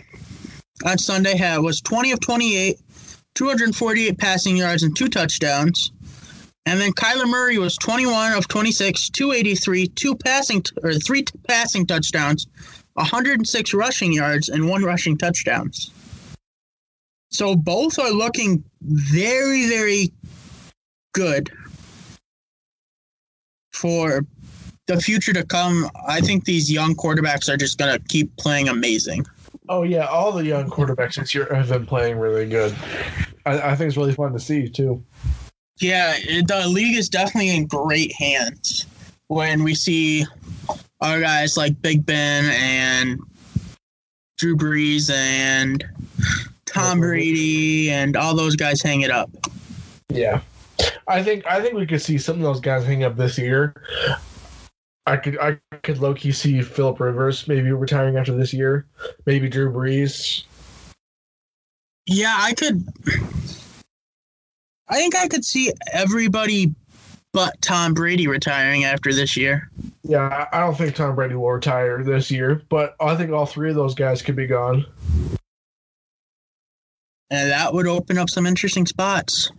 on Sunday was 20 of 28, 248 passing yards and 2 touchdowns. And then Kyler Murray was 21 of 26, 283, 3 passing touchdowns, 106 rushing yards, and 1 rushing touchdowns. So both are looking very, very good for the future to come. I think these young quarterbacks are just going to keep playing amazing. Oh, yeah, all the young quarterbacks this year have been playing really good. I think it's really fun to see, too. Yeah, the league is definitely in great hands when we see are guys like Big Ben and Drew Brees and Tom Brady and all those guys hang it up. Yeah. I think we could see some of those guys hang up this year. I could low-key see Phillip Rivers maybe retiring after this year. Maybe Drew Brees. Yeah, I think I could see everybody but Tom Brady retiring after this year. Yeah, I don't think Tom Brady will retire this year, but I think all three of those guys could be gone. And that would open up some interesting spots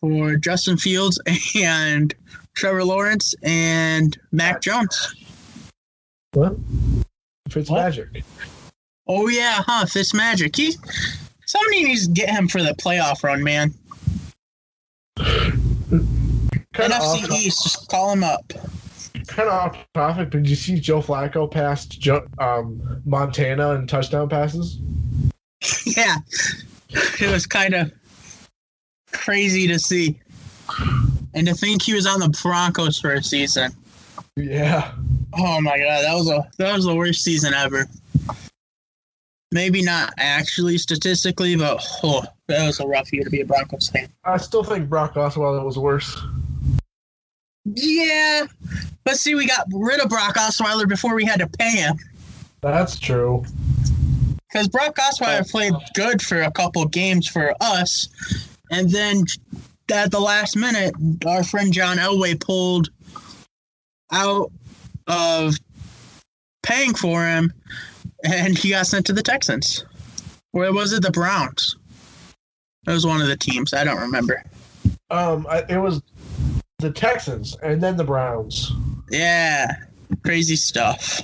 for Justin Fields and Trevor Lawrence and Mac Jones. What? Fitzmagic. Oh, yeah, Fitzmagic. Somebody needs to get him for the playoff run, man. NFC East, just call him up. Kind of off topic, but did you see Joe Flacco passed Montana in touchdown passes? Yeah. It was kind of crazy to see. And to think he was on the Broncos for a season. Yeah. Oh my God, that was the worst season ever. Maybe not actually statistically, but that was a rough year to be a Broncos fan. I still think Brock Osweiler was worse. Yeah, but see, we got rid of Brock Osweiler before we had to pay him. That's true. Because Brock Osweiler played good for a couple games for us, and then at the last minute, our friend John Elway pulled out of paying for him, and he got sent to the Texans. Or was it the Browns? It was one of the teams. I don't remember. It was the Texans and then the Browns. Yeah, crazy stuff.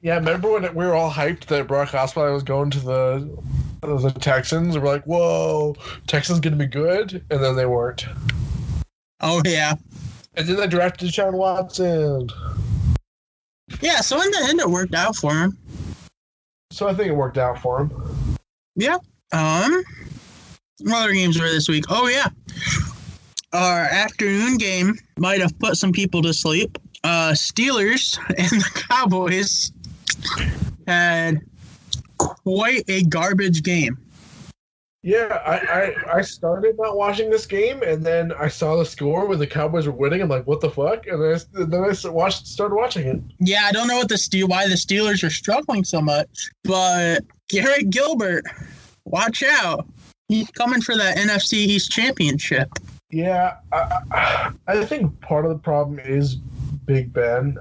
Yeah, remember when we were all hyped that Brock Osweiler was going to the Texans? We're like, whoa, Texans going to be good? And then they weren't. Oh, yeah. And then they drafted Deshaun Watson. Yeah, so in the end, it worked out for him. So I think it worked out for him. Yeah. What other games were this week? Oh, yeah. Our afternoon game might have put some people to sleep. Steelers and the Cowboys had quite a garbage game. Yeah, I started not watching this game, and then I saw the score when the Cowboys were winning. I'm like, what the fuck? And then I started watching it. Yeah, I don't know why the Steelers are struggling so much, but Garrett Gilbert, watch out. He's coming for that NFC East championship. Yeah, I think part of the problem is Big Ben.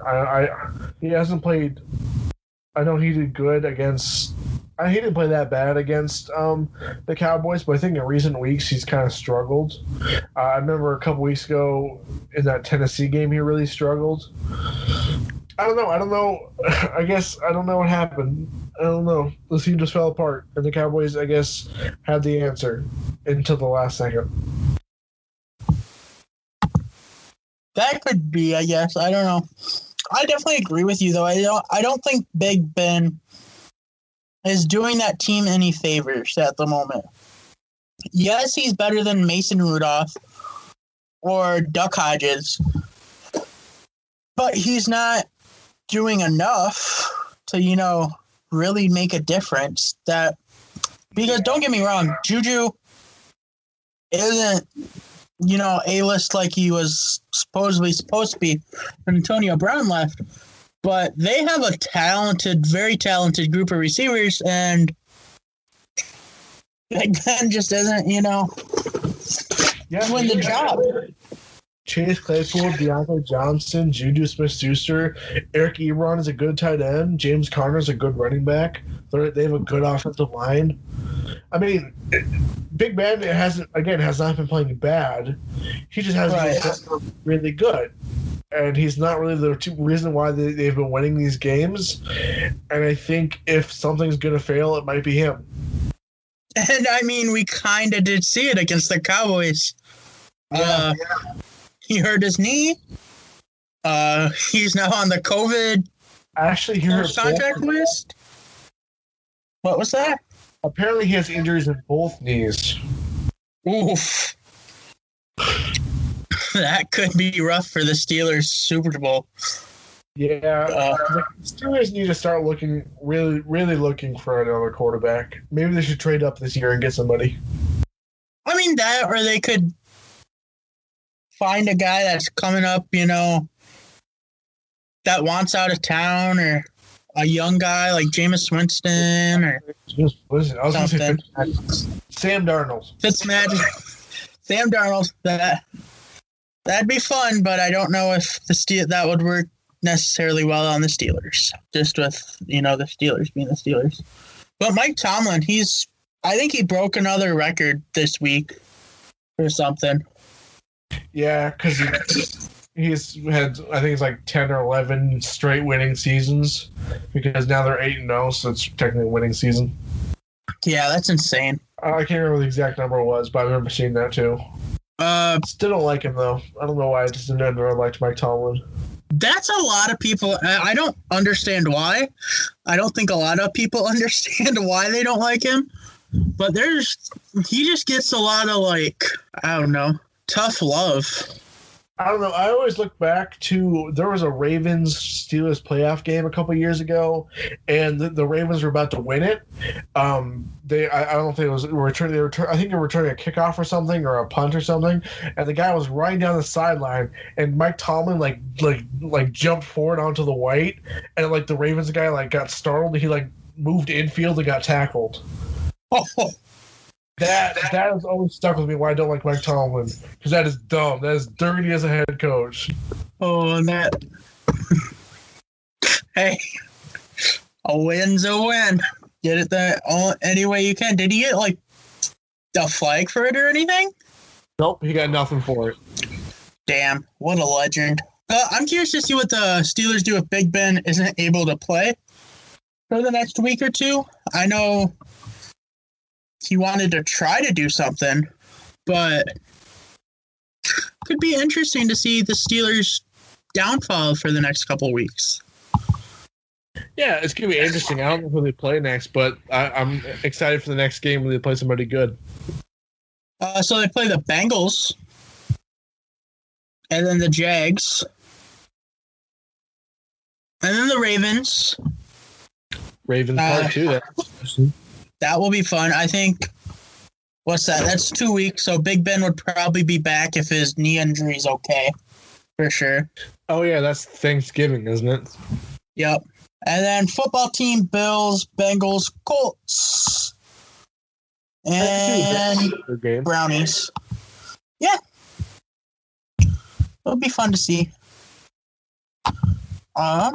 He hasn't played. I know he did good against. He didn't play that bad against the Cowboys, but I think in recent weeks he's kind of struggled. I remember a couple weeks ago in that Tennessee game he really struggled. I don't know. I guess I don't know what happened. I don't know. The team just fell apart, and the Cowboys, I guess, had the answer until the last second. That could be, I guess. I don't know. I definitely agree with you, though. I don't think Big Ben is doing that team any favors at the moment. Yes, he's better than Mason Rudolph or Duck Hodges, but he's not doing enough to, really make a difference. Because don't get me wrong, Juju isn't, A-list like he was supposedly supposed to be when Antonio Brown left. But they have a very talented group of receivers, and Big Ben just doesn't, win the job. Chase Claypool, Deontay Johnson, Juju Smith-Schuster, Eric Ebron is a good tight end. James Conner is a good running back. They have a good offensive line. I mean, Big Ben has not been playing bad. He just hasn't been really good. And he's not really the reason why they've been winning these games. And I think if something's going to fail, it might be him. And, I mean, we kind of did see it against the Cowboys. Yeah. He hurt his knee. He's now on the COVID contract list. What was that? Apparently he has injuries in both knees. Oof. That could be rough for the Steelers Super Bowl. Yeah, the Steelers need to start really looking for another quarterback. Maybe they should trade up this year and get somebody. I mean that, or they could find a guy that's coming up, that wants out of town, or a young guy like Jameis Winston, or Listen, I was going to say Sam Darnold. Fitzmagic. Sam Darnold. That'd be fun, but I don't know if that would work necessarily well on the Steelers. Just with, the Steelers being the Steelers. But Mike Tomlin, I think he broke another record this week or something. Yeah, because he's had, I think it's like 10 or 11 straight winning seasons, because now they're 8-0, so it's technically a winning season. Yeah, that's insane. I can't remember what the exact number was, but I remember seeing that too. Still don't like him, though. I don't know why. I just never liked Mike Tomlin. That's a lot of people. I don't understand why. I don't think a lot of people understand why they don't like him. But he just gets a lot of, I don't know, tough love. I don't know. I always look back to, there was a Ravens-Steelers playoff game a couple years ago, and the Ravens were about to win it. I don't think it was returning. I think they were returning a kickoff or something, or a punt or something, and the guy was running down the sideline, and Mike Tomlin like jumped forward onto the white, and the Ravens guy got startled. He moved infield and got tackled. Oh. That has always stuck with me, why I don't like Mike Tomlin, because that is dumb. That is dirty as a head coach. Oh, and that. Hey, a win's a win. Get it any way you can. Did he get a flag for it or anything? Nope, he got nothing for it. Damn, what a legend. I'm curious to see what the Steelers do if Big Ben isn't able to play for the next week or two. I know he wanted to try to do something, but could be interesting to see the Steelers' downfall for the next couple of weeks. Yeah, it's going to be interesting. I don't know who they play next, but I'm excited for the next game when they play somebody good. So they play the Bengals, and then the Jags, and then the Ravens. Ravens part 2. That will be fun. I think, what's that? That's 2 weeks, so Big Ben would probably be back if his knee injury is okay, for sure. Oh, yeah, that's Thanksgiving, isn't it? Yep. And then football team, Bills, Bengals, Colts, and Brownies. Yeah. It'll be fun to see. Our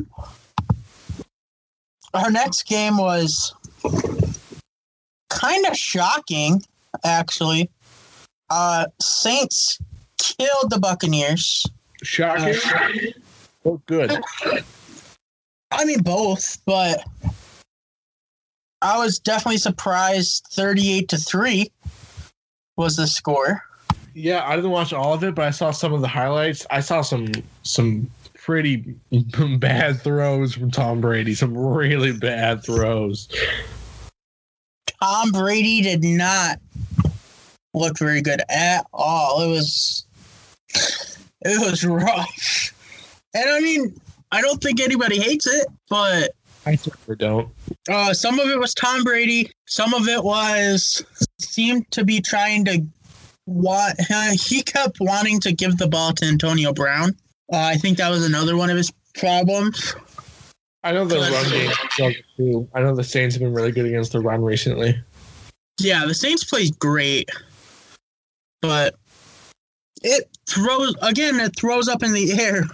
next game was kind of shocking, actually. Saints killed the Buccaneers. Shocking? Oh, good. I mean, both, but I was definitely surprised 38-3 was the score. Yeah, I didn't watch all of it, but I saw some of the highlights. I saw some pretty bad throws from Tom Brady, some really bad throws. Tom Brady did not look very good at all. It was rough. And I mean, I don't think anybody hates it, but I certainly don't. Some of it was Tom Brady. Some of it seemed to be trying to he kept wanting to give the ball to Antonio Brown. I think that was another one of his problems. I know the run game struggles too. I know the Saints have been really good against the run recently. Yeah, the Saints play great, but it throws up in the air.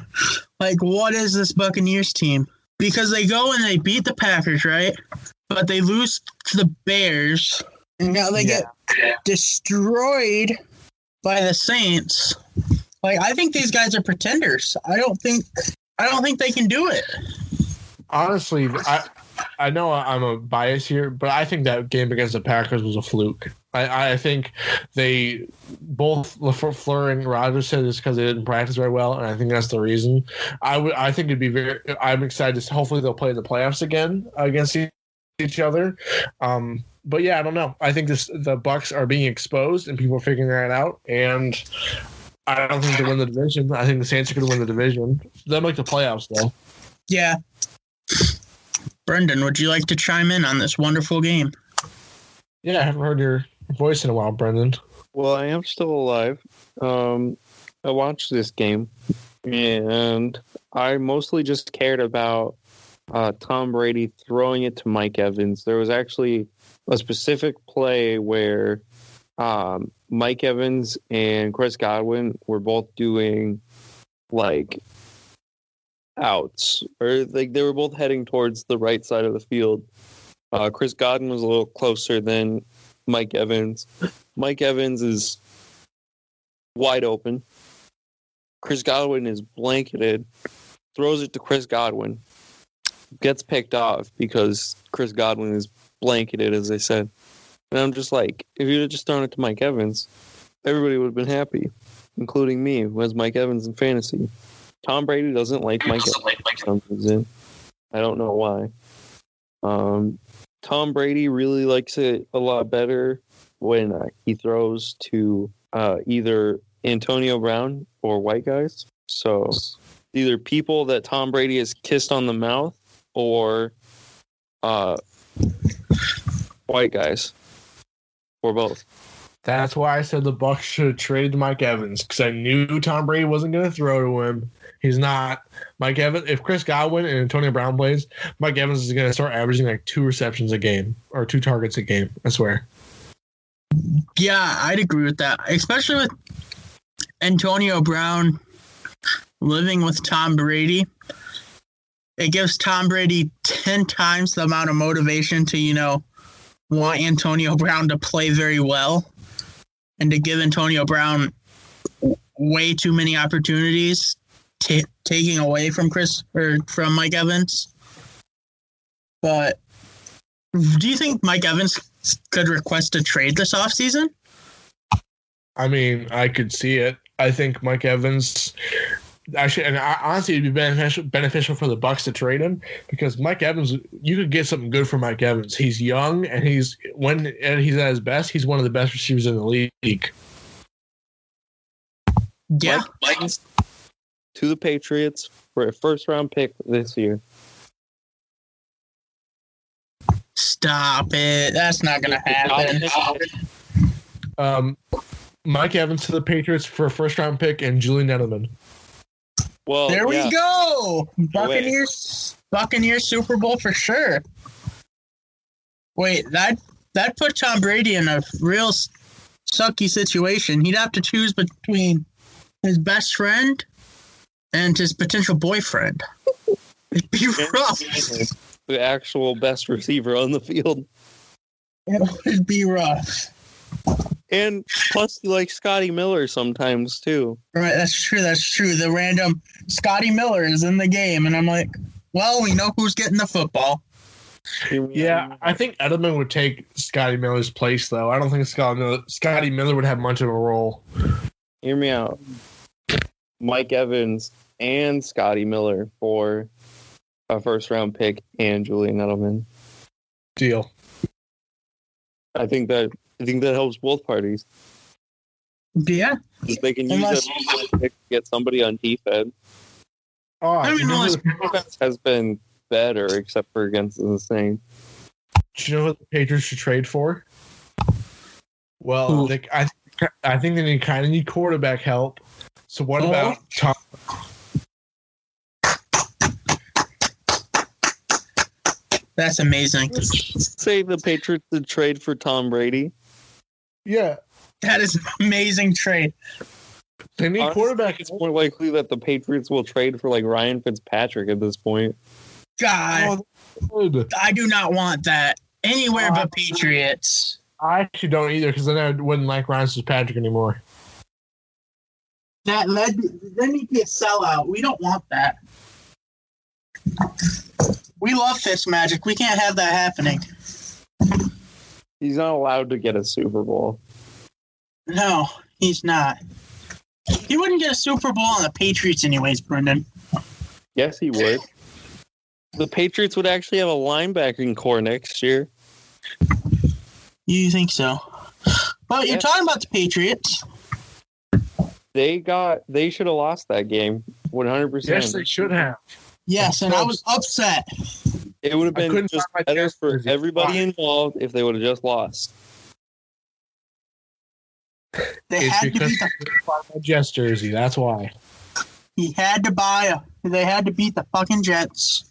What is this Buccaneers team? Because they go and they beat the Packers, right? But they lose to the Bears, and now they get destroyed by the Saints. I think these guys are pretenders. I don't think they can do it. Honestly, I know I'm a bias here, but I think that game against the Packers was a fluke. I think they both LaFleur and Rodgers said this because they didn't practice very well, and I think that's the reason. I think it'd be I'm excited to hopefully they'll play in the playoffs again against each other. But yeah, I don't know. I think the Bucs are being exposed and people are figuring that out, and I don't think they win the division. I think the Saints are going to win the division. They'll make the playoffs though. Yeah. Brendan, would you like to chime in on this wonderful game? Yeah, I haven't heard your voice in a while, Brendan. Well, I am still alive. I watched this game, and I mostly just cared about Tom Brady throwing it to Mike Evans. There was actually a specific play where Mike Evans and Chris Godwin were both doing like outs, or like they were both heading towards the right side of the field. Chris Godwin was a little closer than Mike Evans. Mike Evans is wide open. Chris Godwin is blanketed, throws it to Chris Godwin, gets picked off because Chris Godwin is blanketed, as I said. And I'm just like, if you'd have just thrown it to Mike Evans, everybody would have been happy, including me, who has Mike Evans in fantasy. Tom Brady doesn't like Mike Evans. I don't know why. Tom Brady really likes it a lot better when he throws to either Antonio Brown or white guys. So either people that Tom Brady has kissed on the mouth or white guys, or both. That's why I said the Bucs should have traded Mike Evans, because I knew Tom Brady wasn't going to throw to him. He's not. Mike Evans, if Chris Godwin and Antonio Brown plays, Mike Evans is going to start averaging like 2 receptions a game or 2 targets a game, I swear. Yeah, I'd agree with that, especially with Antonio Brown living with Tom Brady. It gives Tom Brady 10 times the amount of motivation to, want Antonio Brown to play very well and to give Antonio Brown way too many opportunities, taking away from from Mike Evans. But do you think Mike Evans could request a trade this offseason? I mean, I could see it. I think Mike Evans actually, and honestly, it'd be beneficial for the Bucs to trade him, because Mike Evans, you could get something good for Mike Evans. He's young, and when he's at his best, he's one of the best receivers in the league. Yeah, Mike to the Patriots for a first-round pick this year. Stop it! That's not going to happen. Mike Evans to the Patriots for a first-round pick and Julian Edelman. Well, there we go. Buccaneers Super Bowl for sure. Wait, that put Tom Brady in a real sucky situation. He'd have to choose between his best friend and his potential boyfriend. It'd be rough. The actual best receiver on the field. It would be rough. And plus, you like Scotty Miller sometimes, too. Right, that's true. The random Scotty Miller is in the game, and I'm like, well, we know who's getting the football. Yeah, I think Edelman would take Scotty Miller's place, though. I don't think Scotty Miller would have much of a role. Hear me out. Mike Evans and Scotty Miller for a first-round pick and Julian Edelman. Deal. I think that helps both parties. Yeah. They can use that pick to get somebody on defense. Defense has been better, except for against the Saints. Do you know what the Patriots should trade for? Well, I think they kind of need quarterback help. So what about Tom? That's amazing. Say the Patriots would trade for Tom Brady. Yeah. That is an amazing trade. They need quarterback. It's more likely that the Patriots will trade for like Ryan Fitzpatrick at this point. God, I do not want that anywhere but Patriots. I actually don't either, because then I wouldn't like Ryan Fitzpatrick anymore. Then he'd be a sellout. We don't want that. We love Fitzmagic. We can't have that happening. He's not allowed to get a Super Bowl. No, he's not. He wouldn't get a Super Bowl on the Patriots anyways, Brendan. Yes, he would. The Patriots would actually have a linebacking core next year. You think so? Well, you're talking about the Patriots. They should have lost that game 100%. Yes, they should have. Yes, and I was upset. It would have been couldn't just find my better Jets for jersey. everybody Why? involved if they would have just lost. They It's had to because beat I couldn't find my Jets jersey. That's why. They had to beat the fucking Jets.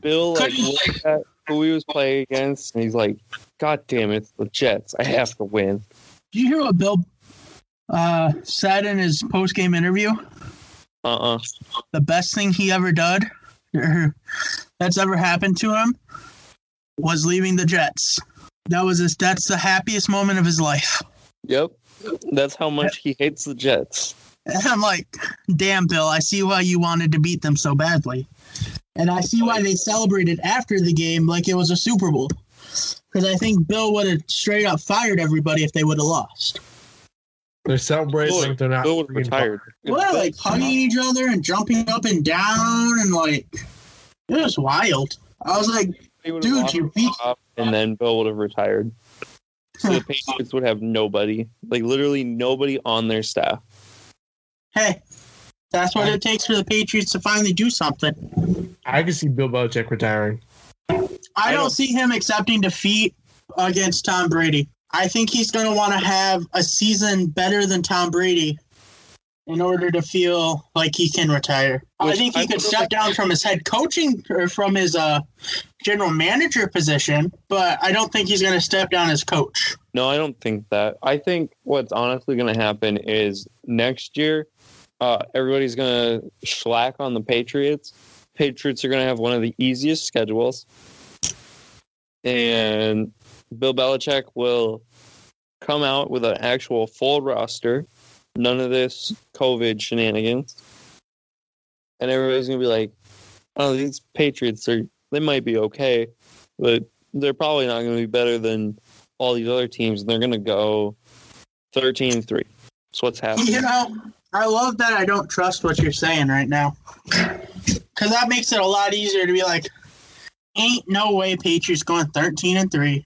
Bill like Couldn't- looked at who he was playing against, and he's like, "God damn it, it's the Jets! I have to win." Did you hear what Bill said in his post-game interview? The best thing he ever did, or that's ever happened to him, was leaving the Jets. That's the happiest moment of his life. Yep, that's how much he hates the Jets. And I'm like, damn, Bill, I see why you wanted to beat them so badly. And I see why they celebrated after the game like it was a Super Bowl. Because I think Bill would have straight up fired everybody if they would have lost. They're celebrating like they're not. Bill would have freaking retired. Well, like hugging each other and jumping up and down and like, it was wild. I was like, He would've dude, lost you beat. and then Bill would have retired. So the Patriots would have nobody, like literally nobody on their staff. Hey, that's what it takes for the Patriots to finally do something. I can see Bill Belichick retiring. I don't see him accepting defeat against Tom Brady. I think he's going to want to have a season better than Tom Brady in order to feel like he can retire. I think he could step down from his head coaching or from his general manager position, but I don't think he's going to step down as coach. No, I don't think that. I think what's honestly going to happen is next year, everybody's going to slack on the Patriots. Patriots are going to have one of the easiest schedules. And Bill Belichick will come out with an actual full roster. None of this COVID shenanigans. And everybody's going to be like, oh, these Patriots, they might be okay, but they're probably not going to be better than all these other teams. And they're going to go 13-3. That's what's happening. You know, I love that I don't trust what you're saying right now. Because that makes it a lot easier to be like, ain't no way Patriots going 13-3.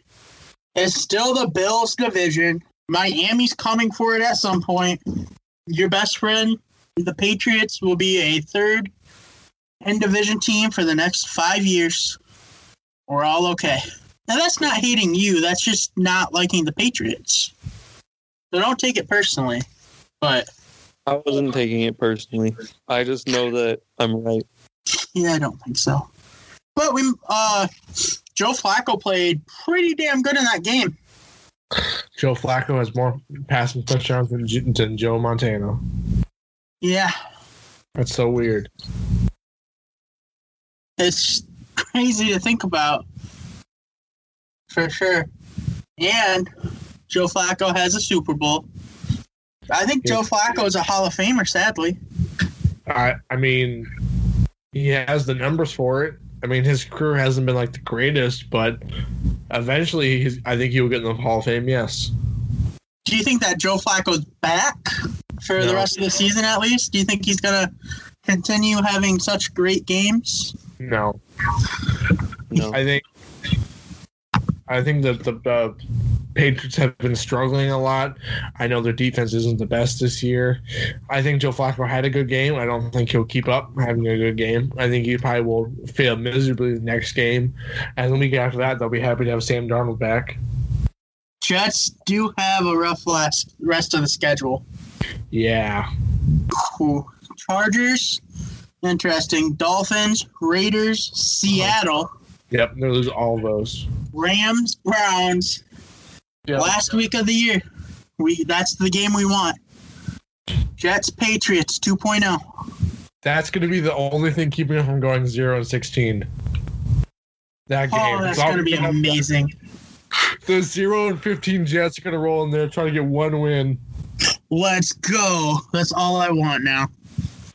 It's still the Bills division. Miami's coming for it at some point. Your best friend, the Patriots, will be a third in division team for the next 5 years. We're all okay. Now, that's not hating you. That's just not liking the Patriots. So don't take it personally. But I wasn't taking it personally. I just know that I'm right. yeah, I don't think so. But Joe Flacco played pretty damn good in that game. Joe Flacco has more passing touchdowns than Joe Montana. Yeah, That's so weird. it's crazy to think about. For sure. And Joe Flacco has a Super Bowl. I think Joe Flacco is a Hall of Famer, sadly. I mean, he has the numbers for it. I mean, his career hasn't been like the greatest, but eventually, I think he will get in the Hall of Fame. Yes. Do you think that Joe Flacco's back for the rest of the season at least? Do you think he's going to continue having such great games? No. No. I think that the Patriots have been struggling a lot. I know their defense isn't the best this year. I think Joe Flacco had a good game. I don't think he'll keep up having a good game. I think he probably will fail miserably the next game. And the week after that, they'll be happy to have Sam Darnold back. Jets do have a rough rest of the schedule. Yeah. Cool. Chargers, interesting. Dolphins, Raiders, Seattle, Yep, they lose all of those. Rams, Browns. Yep. Last week of the year. That's the game we want. Jets, Patriots 2.0. That's going to be the only thing keeping them from going 0-16. That game. Oh, that's going to be amazing. The 0-15 Jets are going to roll in there trying to get one win. Let's go. That's all I want now.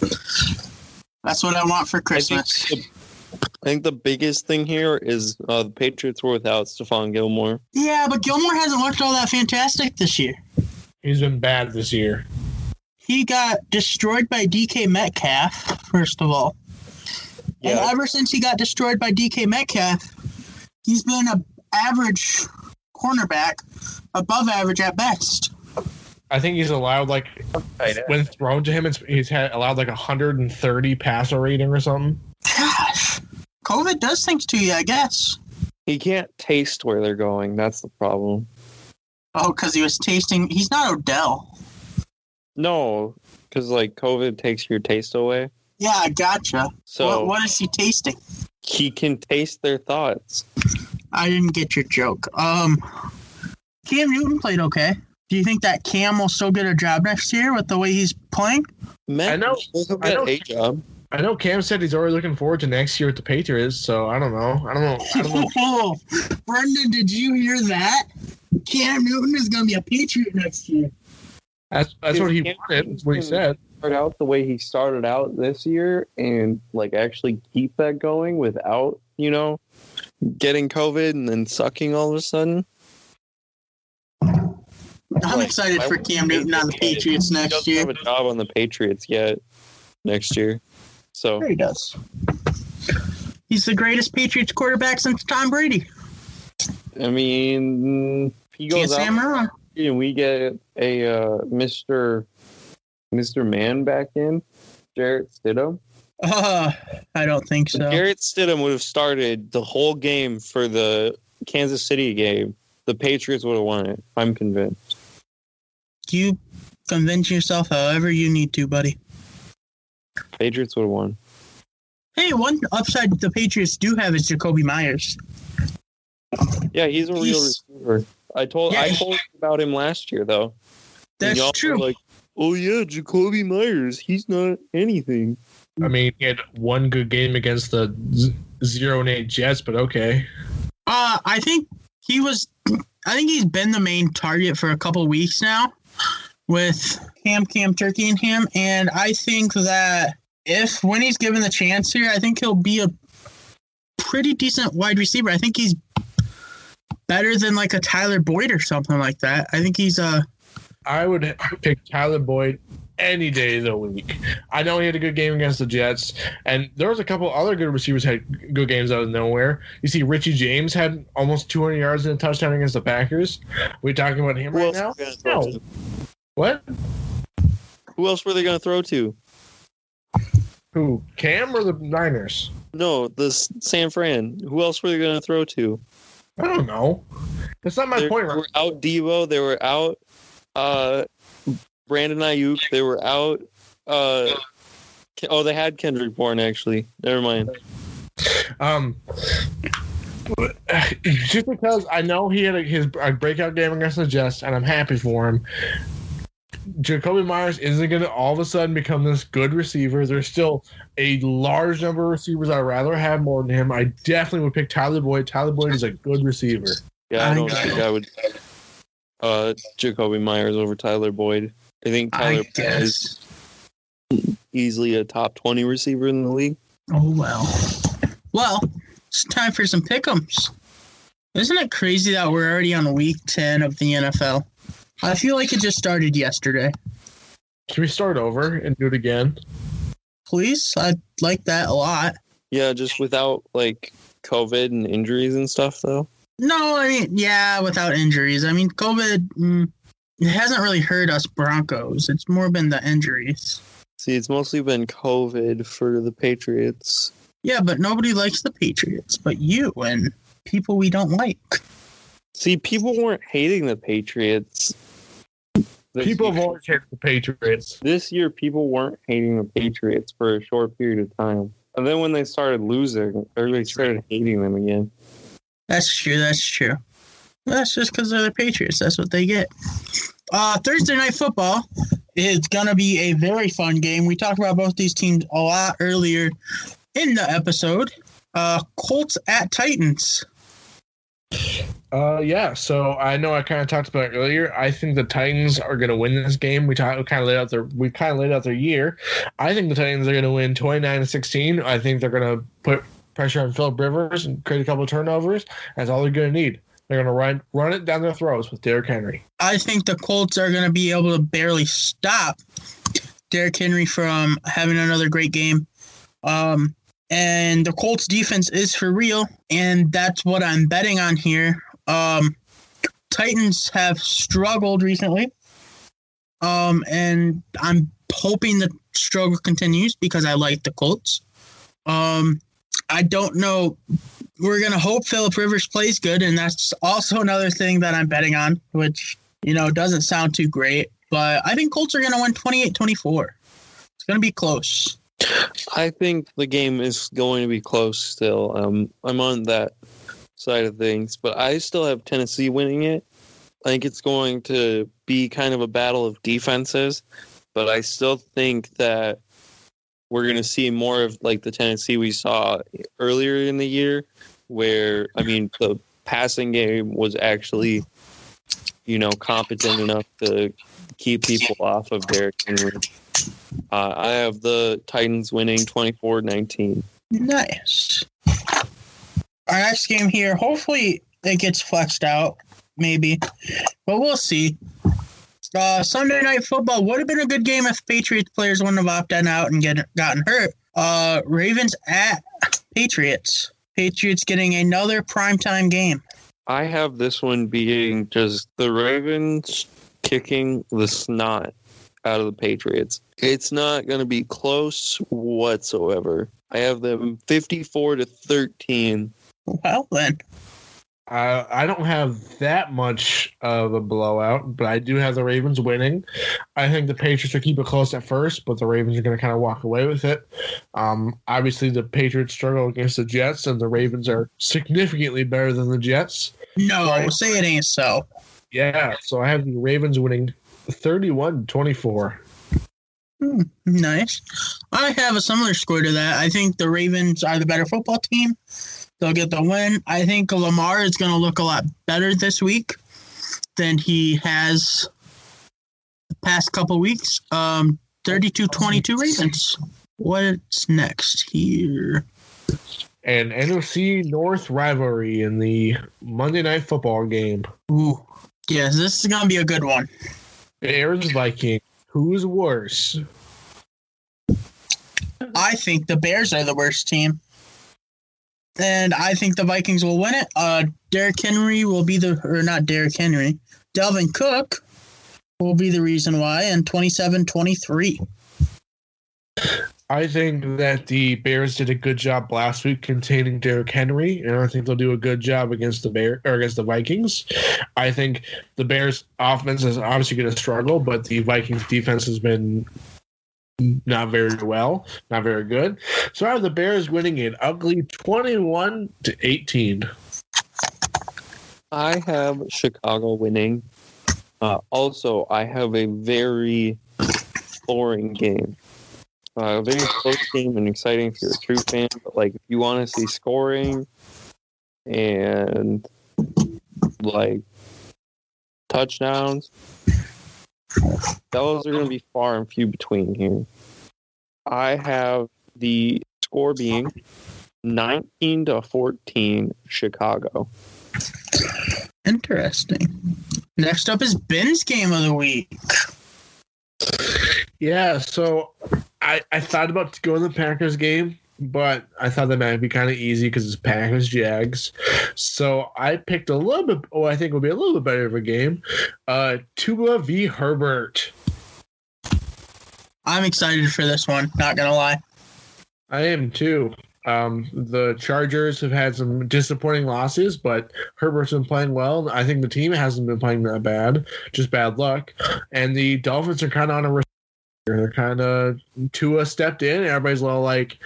That's what I want for Christmas. I think the biggest thing here is the Patriots were without Stephon Gilmore. Yeah, but Gilmore hasn't looked all that fantastic this year. He's been bad this year. He got destroyed by DK Metcalf, first of all. Yeah. And ever since he got destroyed by DK Metcalf, he's been an average cornerback, above average at best. I think he's allowed, like, when thrown to him, he's allowed like 130 passer rating or something. Gosh, COVID does things to you, I guess. He can't taste where they're going. That's the problem. Oh, because he was tasting. He's not Odell. No, because like COVID takes your taste away. Yeah, I gotcha. So What is he tasting? he can taste their thoughts. I didn't get your joke. Cam Newton played okay. Do you think that Cam will still get a job next year with the way he's playing? Man, I know- he'll I know- get a job. I know Cam said he's already looking forward to next year with the Patriots, so I don't know. I don't know. Oh, Brendan, did you hear that? Cam Newton is going to be a Patriot next year. That's what he wanted. That's what he said. Start out the way he started out this year and like actually keep that going without, getting COVID and then sucking all of a sudden. I'm excited for Cam Newton on the Patriots He next doesn't year. have a job on the Patriots yet next year. So Sure he does. He's the greatest Patriots quarterback since Tom Brady. I mean, if he Can't goes say I'm out wrong. and we get a Mr. Man back in, Jarrett Stidham. I don't think so. Jarrett Stidham would have started the whole game for the Kansas City game. The Patriots would have won it. I'm convinced. You convince yourself however you need to, buddy. Patriots would have won. Hey, one upside the Patriots do have is Jacoby Myers. Yeah, he's a real receiver. I told you about him last year, though. And That's y'all true. were like, oh yeah, Jacoby Myers. He's not anything. I mean, he had one good game against the 0-8 Jets, but okay. I think he's been the main target for a couple of weeks now with Cam Turkey and him. And I think that when he's given the chance here, I think he'll be a pretty decent wide receiver. I think he's better than like a Tyler Boyd or something like that. I think he's I would pick Tyler Boyd any day of the week. I know he had a good game against the Jets, and there was a couple other good receivers had good games out of nowhere. You see, Richie James had almost 200 yards and a touchdown against the Packers. We talking about him right now? No. What? Who else were they going to throw to? Who? Cam or the Niners? No, the San Fran. Who else were they going to throw to? I don't know. That's not my point. They were out Devo. They were out Brandon Ayuk. They were out. They had Kendrick Bourne, actually. Never mind. Just because I know he had a breakout game against the Jets, and I'm happy for him. Jacoby Myers isn't going to all of a sudden become this good receiver. There's still a large number of receivers I'd rather have more than him. I definitely would pick Tyler Boyd. Tyler Boyd is a good receiver. Yeah, I don't think I would Jacoby Myers over Tyler Boyd. I think Tyler Boyd is easily a top 20 receiver in the league. Oh, well, it's time for some pick'ems. Isn't it crazy that we're already on week 10 of the NFL? I feel like it just started yesterday. Can we start over and do it again? Please? I'd like that a lot. Yeah, just without like COVID and injuries and stuff, though. No, I mean, yeah, without injuries. I mean, COVID, it hasn't really hurt us Broncos. It's more been the injuries. See, it's mostly been COVID for the Patriots. Yeah, but nobody likes the Patriots, but you and people we don't like. See, people weren't hating the Patriots. People have always hated the Patriots. This year, people weren't hating the Patriots for a short period of time. And then when they started losing, everybody started hating them again. That's true. That's just because they're the Patriots. That's what they get. Thursday Night Football is going to be a very fun game. We talked about both these teams a lot earlier in the episode. Colts at Titans. Yeah, so I know I kind of talked about it earlier. I think the Titans are going to win this game. We kind of laid out their year. I think the Titans are going to win 29-16. I think they're going to put pressure on Philip Rivers and create a couple of turnovers. That's all they're going to need. They're going to run it down their throats with Derrick Henry. I think the Colts are going to be able to barely stop Derrick Henry from having another great game. And the Colts defense is for real, and that's what I'm betting on here. Titans have struggled recently, and I'm hoping the struggle continues because I like the Colts. I don't know. We're going to hope Phillip Rivers plays good, and that's also another thing that I'm betting on, which, doesn't sound too great. But I think Colts are going to win 28-24. It's going to be close. I think the game is going to be close still. I'm on that side of things, but I still have Tennessee winning it. I think it's going to be kind of a battle of defenses, but I still think that we're going to see more of like the Tennessee we saw earlier in the year, where, the passing game was actually, competent enough to keep people off of Derrick Henry. I have the Titans winning 24-19. Nice. Our next game here, hopefully it gets flexed out, maybe, but we'll see. Sunday Night Football would have been a good game if Patriots players wouldn't have opted out and gotten hurt. Ravens at Patriots. Patriots getting another primetime game. I have this one being just the Ravens kicking the snot out of the Patriots. It's not going to be close whatsoever. I have them 54-13. Well, then. I don't have that much of a blowout, but I do have the Ravens winning. I think the Patriots will keep it close at first, but the Ravens are going to kind of walk away with it. Obviously, the Patriots struggle against the Jets, and the Ravens are significantly better than the Jets. No, say it ain't so. Yeah, so I have the Ravens winning 31-24. Nice. I have a similar score to that. I think the Ravens are the better football team. They'll get the win. I think Lamar is going to look a lot better this week than he has the past couple weeks. 32-22 Ravens. What's next here? An NFC North rivalry in the Monday Night Football game. Ooh. Yes, this is going to be a good one. Bears Vikings. Who's worse? I think the Bears are the worst team. And I think the Vikings will win it. Derrick Henry will be not Derrick Henry. Dalvin Cook will be the reason why, and 27-23. I think that the Bears did a good job last week containing Derrick Henry, and I think they'll do a good job against the Vikings. I think the Bears' offense is obviously going to struggle, but the Vikings' defense has been not very good. So I have the Bears winning an ugly 21-18. I have Chicago winning. Also, I have a very boring game. A very close game and exciting if you're a true fan, but like if you want to see scoring and like touchdowns, those are going to be far and few between here. I have the score being 19-14 Chicago. Interesting. Next up is Ben's game of the week. Yeah, so I thought about going to the Packers game, but I thought that might be kind of easy because it's Packers-Jags. So I picked a little bit, I think will be a little bit better of a game. Tua v. Herbert. I'm excited for this one, not going to lie. I am too. The Chargers have had some disappointing losses, but Herbert's been playing well. I think the team hasn't been playing that bad, just bad luck. And the Dolphins are kind of on a they're kind of Tua stepped in. Everybody's a little like,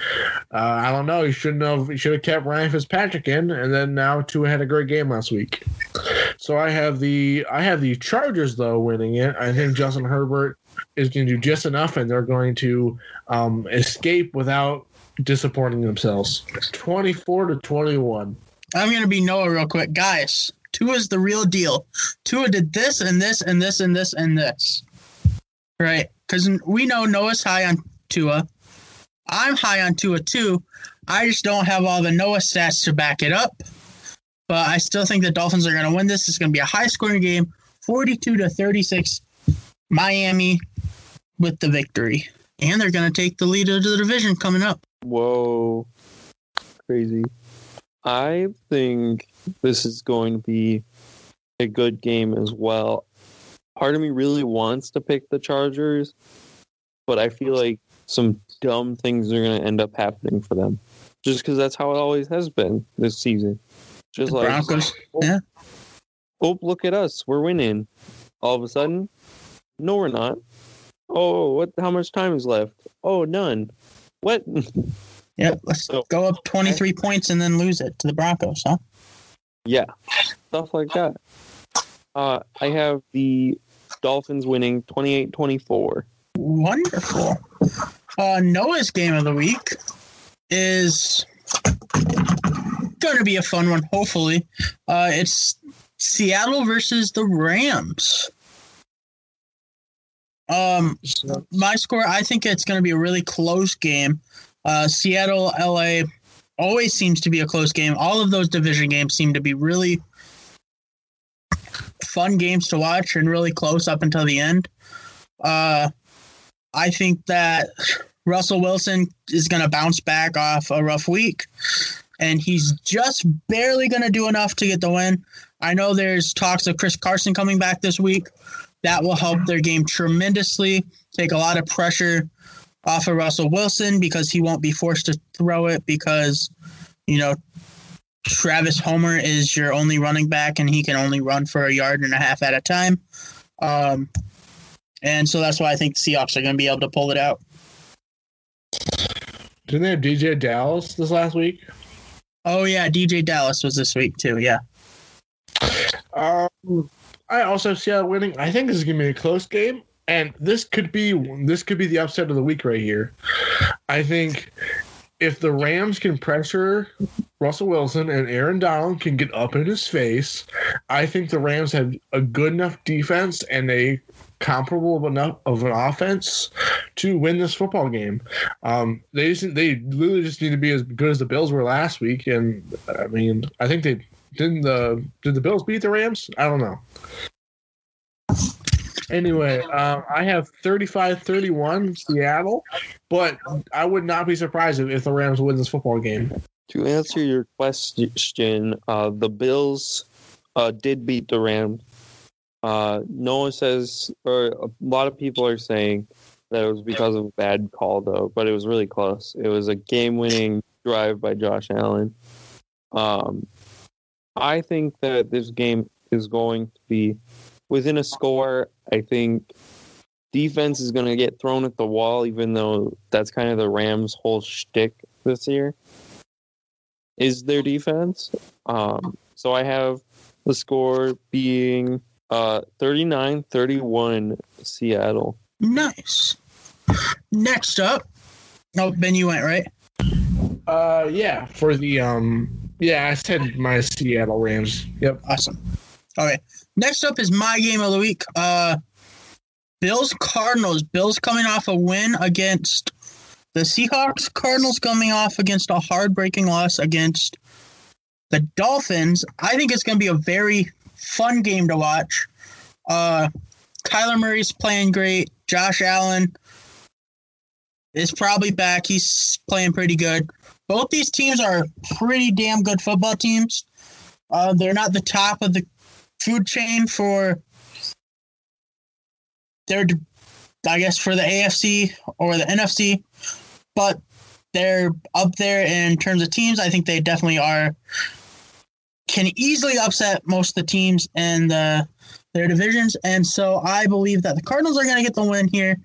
I don't know. You should have kept Ryan Fitzpatrick in, and then now Tua had a great game last week. So I have the Chargers though winning it. I think Justin Herbert is going to do just enough, and they're going to escape without disappointing themselves. 24-21. I'm going to be Noah real quick, guys. Tua's the real deal. Tua did this and this and this and this and this. Right? Because we know Noah's high on Tua. I'm high on Tua too. I just don't have all the Noah stats to back it up. But I still think the Dolphins are going to win this. It's going to be a high-scoring game, 42-36, Miami with the victory. And they're going to take the lead of the division coming up. Whoa. Crazy. I think this is going to be a good game as well. Part of me really wants to pick the Chargers, but I feel like some dumb things are going to end up happening for them. just because that's how it always has been this season. Just The like Broncos. Yeah. oh, look at us, we're winning. All of a sudden, no, we're not. Oh, what? How much time is left? Oh, none. What? Yep. Let's go up 23 points and then lose it to the Broncos, huh? Yeah, stuff like that. I have the Dolphins winning 28-24. Wonderful. Noah's game of the week is going to be a fun one, hopefully. It's Seattle versus the Rams. My score, I think it's going to be a really close game. Seattle, LA always seems to be a close game. All of those division games seem to be really fun games to watch and really close up until the end. I think that Russell Wilson is going to bounce back off a rough week, and he's just barely going to do enough to get the win. I know there's talks of Chris Carson coming back this week. That will help their game tremendously, take a lot of pressure off of Russell Wilson because he won't be forced to throw it because, you know, Travis Homer is your only running back and he can only run for 1.5 yards at a time. And so that's why I think the Seahawks are going to be able to pull it out. Didn't they have DJ Dallas this last week? Oh, yeah. DJ Dallas was this week, too. Yeah. I also have Seattle winning. I think this is going to be a close game. And this could be the upset of the week right here. I think if the Rams can pressure Russell Wilson and Aaron Donald can get up in his face, I think the Rams have a good enough defense and a comparable enough of an offense to win this football game. They literally just need to be as good as the Bills were last week. And I mean, I think they did the Bills beat the Rams? I don't know. Anyway, I have 35-31 Seattle, but I would not be surprised if the Rams win this football game. To answer your question, the Bills did beat the Rams. Noah says, or a lot of people are saying that it was because of a bad call, though, but it was really close. It was a game-winning drive by Josh Allen. I think that this game is going to be within a score. I think defense is going to get thrown at the wall, even though that's kind of the Rams' whole shtick this year, is their defense. So I have the score being 39-31 Seattle. Nice. Next up. Oh, Ben, you went, right? Yeah, for the I said my Seattle Rams. Yep. Awesome. Okay. Next up is my game of the week. Bills Cardinals. Bills coming off a win against the Seahawks. Cardinals coming off against a heartbreaking loss against the Dolphins. I think it's going to be a very fun game to watch. Kyler Murray's playing great. Josh Allen is probably back. He's playing pretty good. Both these teams are pretty damn good football teams. They're not the top of the food chain for their, I guess, for the AFC or the NFC, but they're up there in terms of teams. I think they definitely can easily upset most of the teams in their divisions, and so I believe that the Cardinals are going to get the win here.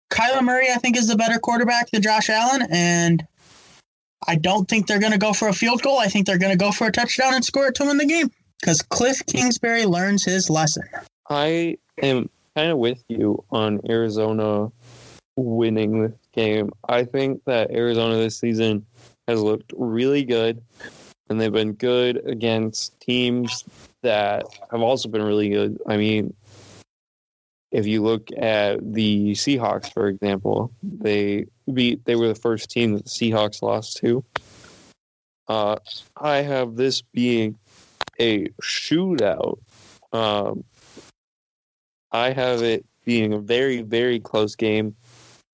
Kyler Murray, I think, is the better quarterback than Josh Allen, and I don't think they're going to go for a field goal. I think they're going to go for a touchdown and score it to win the game because Cliff Kingsbury learns his lesson. I am kind of with you on Arizona winning this game. I think that Arizona this season has looked really good, and they've been good against teams that have also been really good. I mean, if you look at the Seahawks, for example, they were the first team that the Seahawks lost to. I have this being a shootout. I have it being a very, very close game,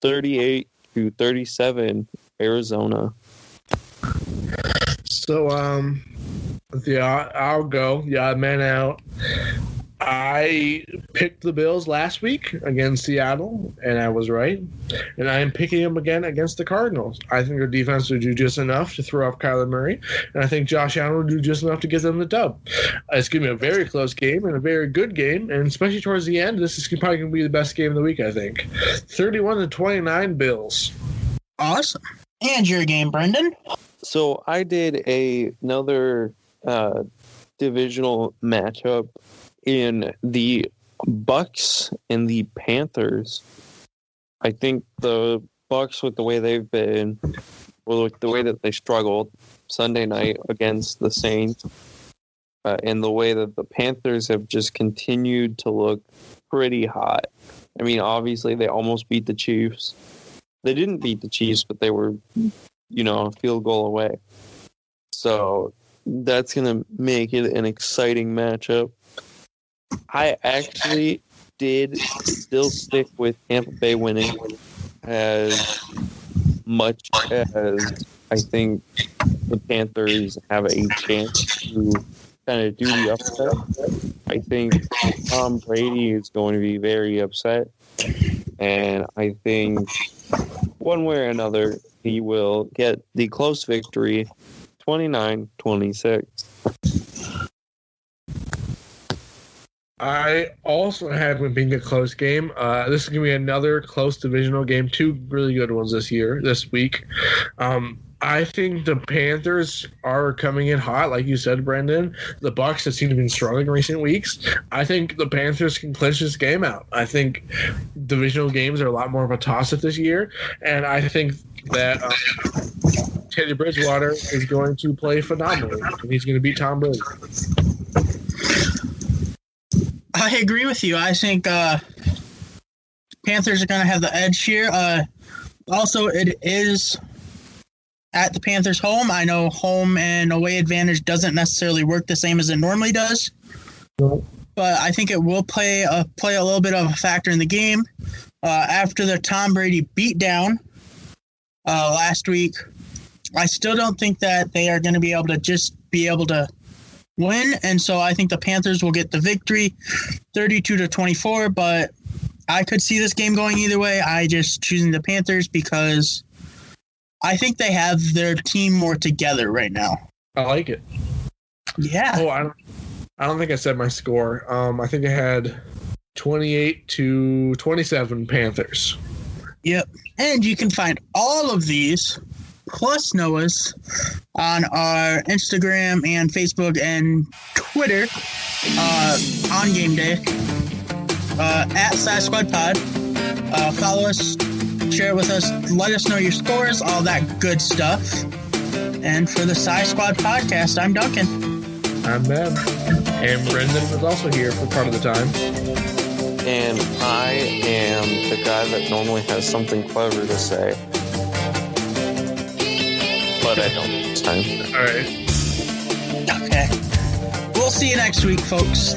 38-37 Arizona. So, I'll go. Yeah, man out. I picked the Bills last week against Seattle, and I was right. And I am picking them again against the Cardinals. I think their defense will do just enough to throw off Kyler Murray, and I think Josh Allen will do just enough to get them the dub. It's going to be a very close game and a very good game, and especially towards the end, this is probably going to be the best game of the week, I think. 31-29 Bills. Awesome. And your game, Brendan? So I did another divisional matchup in the Bucks and the Panthers. I think the Bucks, with the way they've been, well, with the way that they struggled Sunday night against the Saints, and the way that the Panthers have just continued to look pretty hot. I mean, obviously they almost beat the Chiefs. They didn't beat the Chiefs, but they were, a field goal away. So that's going to make it an exciting matchup. I actually did still stick with Tampa Bay winning, as much as I think the Panthers have a chance to kind of do the upset. I think Tom Brady is going to be very upset, and I think one way or another he will get the close victory, 29-26. I also had one being a close game. This is going to be another close divisional game. Two really good ones this week. I think the Panthers are coming in hot, like you said, Brendan. The Bucks have seemed to be struggling in recent weeks. I think the Panthers can clinch this game out. I think divisional games are a lot more of a toss-up this year, and I think that Teddy Bridgewater is going to play phenomenally, and he's going to beat Tom Brady. I agree with you. I think Panthers are going to have the edge here. Also, it is at the Panthers' home. I know home and away advantage doesn't necessarily work the same as it normally does, but I think it will play a little bit of a factor in the game. After the Tom Brady beatdown last week, I still don't think that they are going to be able to win, and so I think the Panthers will get the victory, 32-24. But I could see this game going either way. I just choosing the Panthers because I think they have their team more together right now. I like it. Yeah. Oh, I don't think I said my score. I think I had 28-27 Panthers. Yep. And you can find all of these plus Noah's on our Instagram and Facebook and Twitter on game day at SciSquad Pod. Follow us, share it with us, let us know your scores, all that good stuff. And for the SciSquad Podcast, I'm Duncan. I'm Ben. And Brendan was also here for part of the time. And I am the guy that normally has something clever to say, but I don't this time. All right. Okay. We'll see you next week, folks.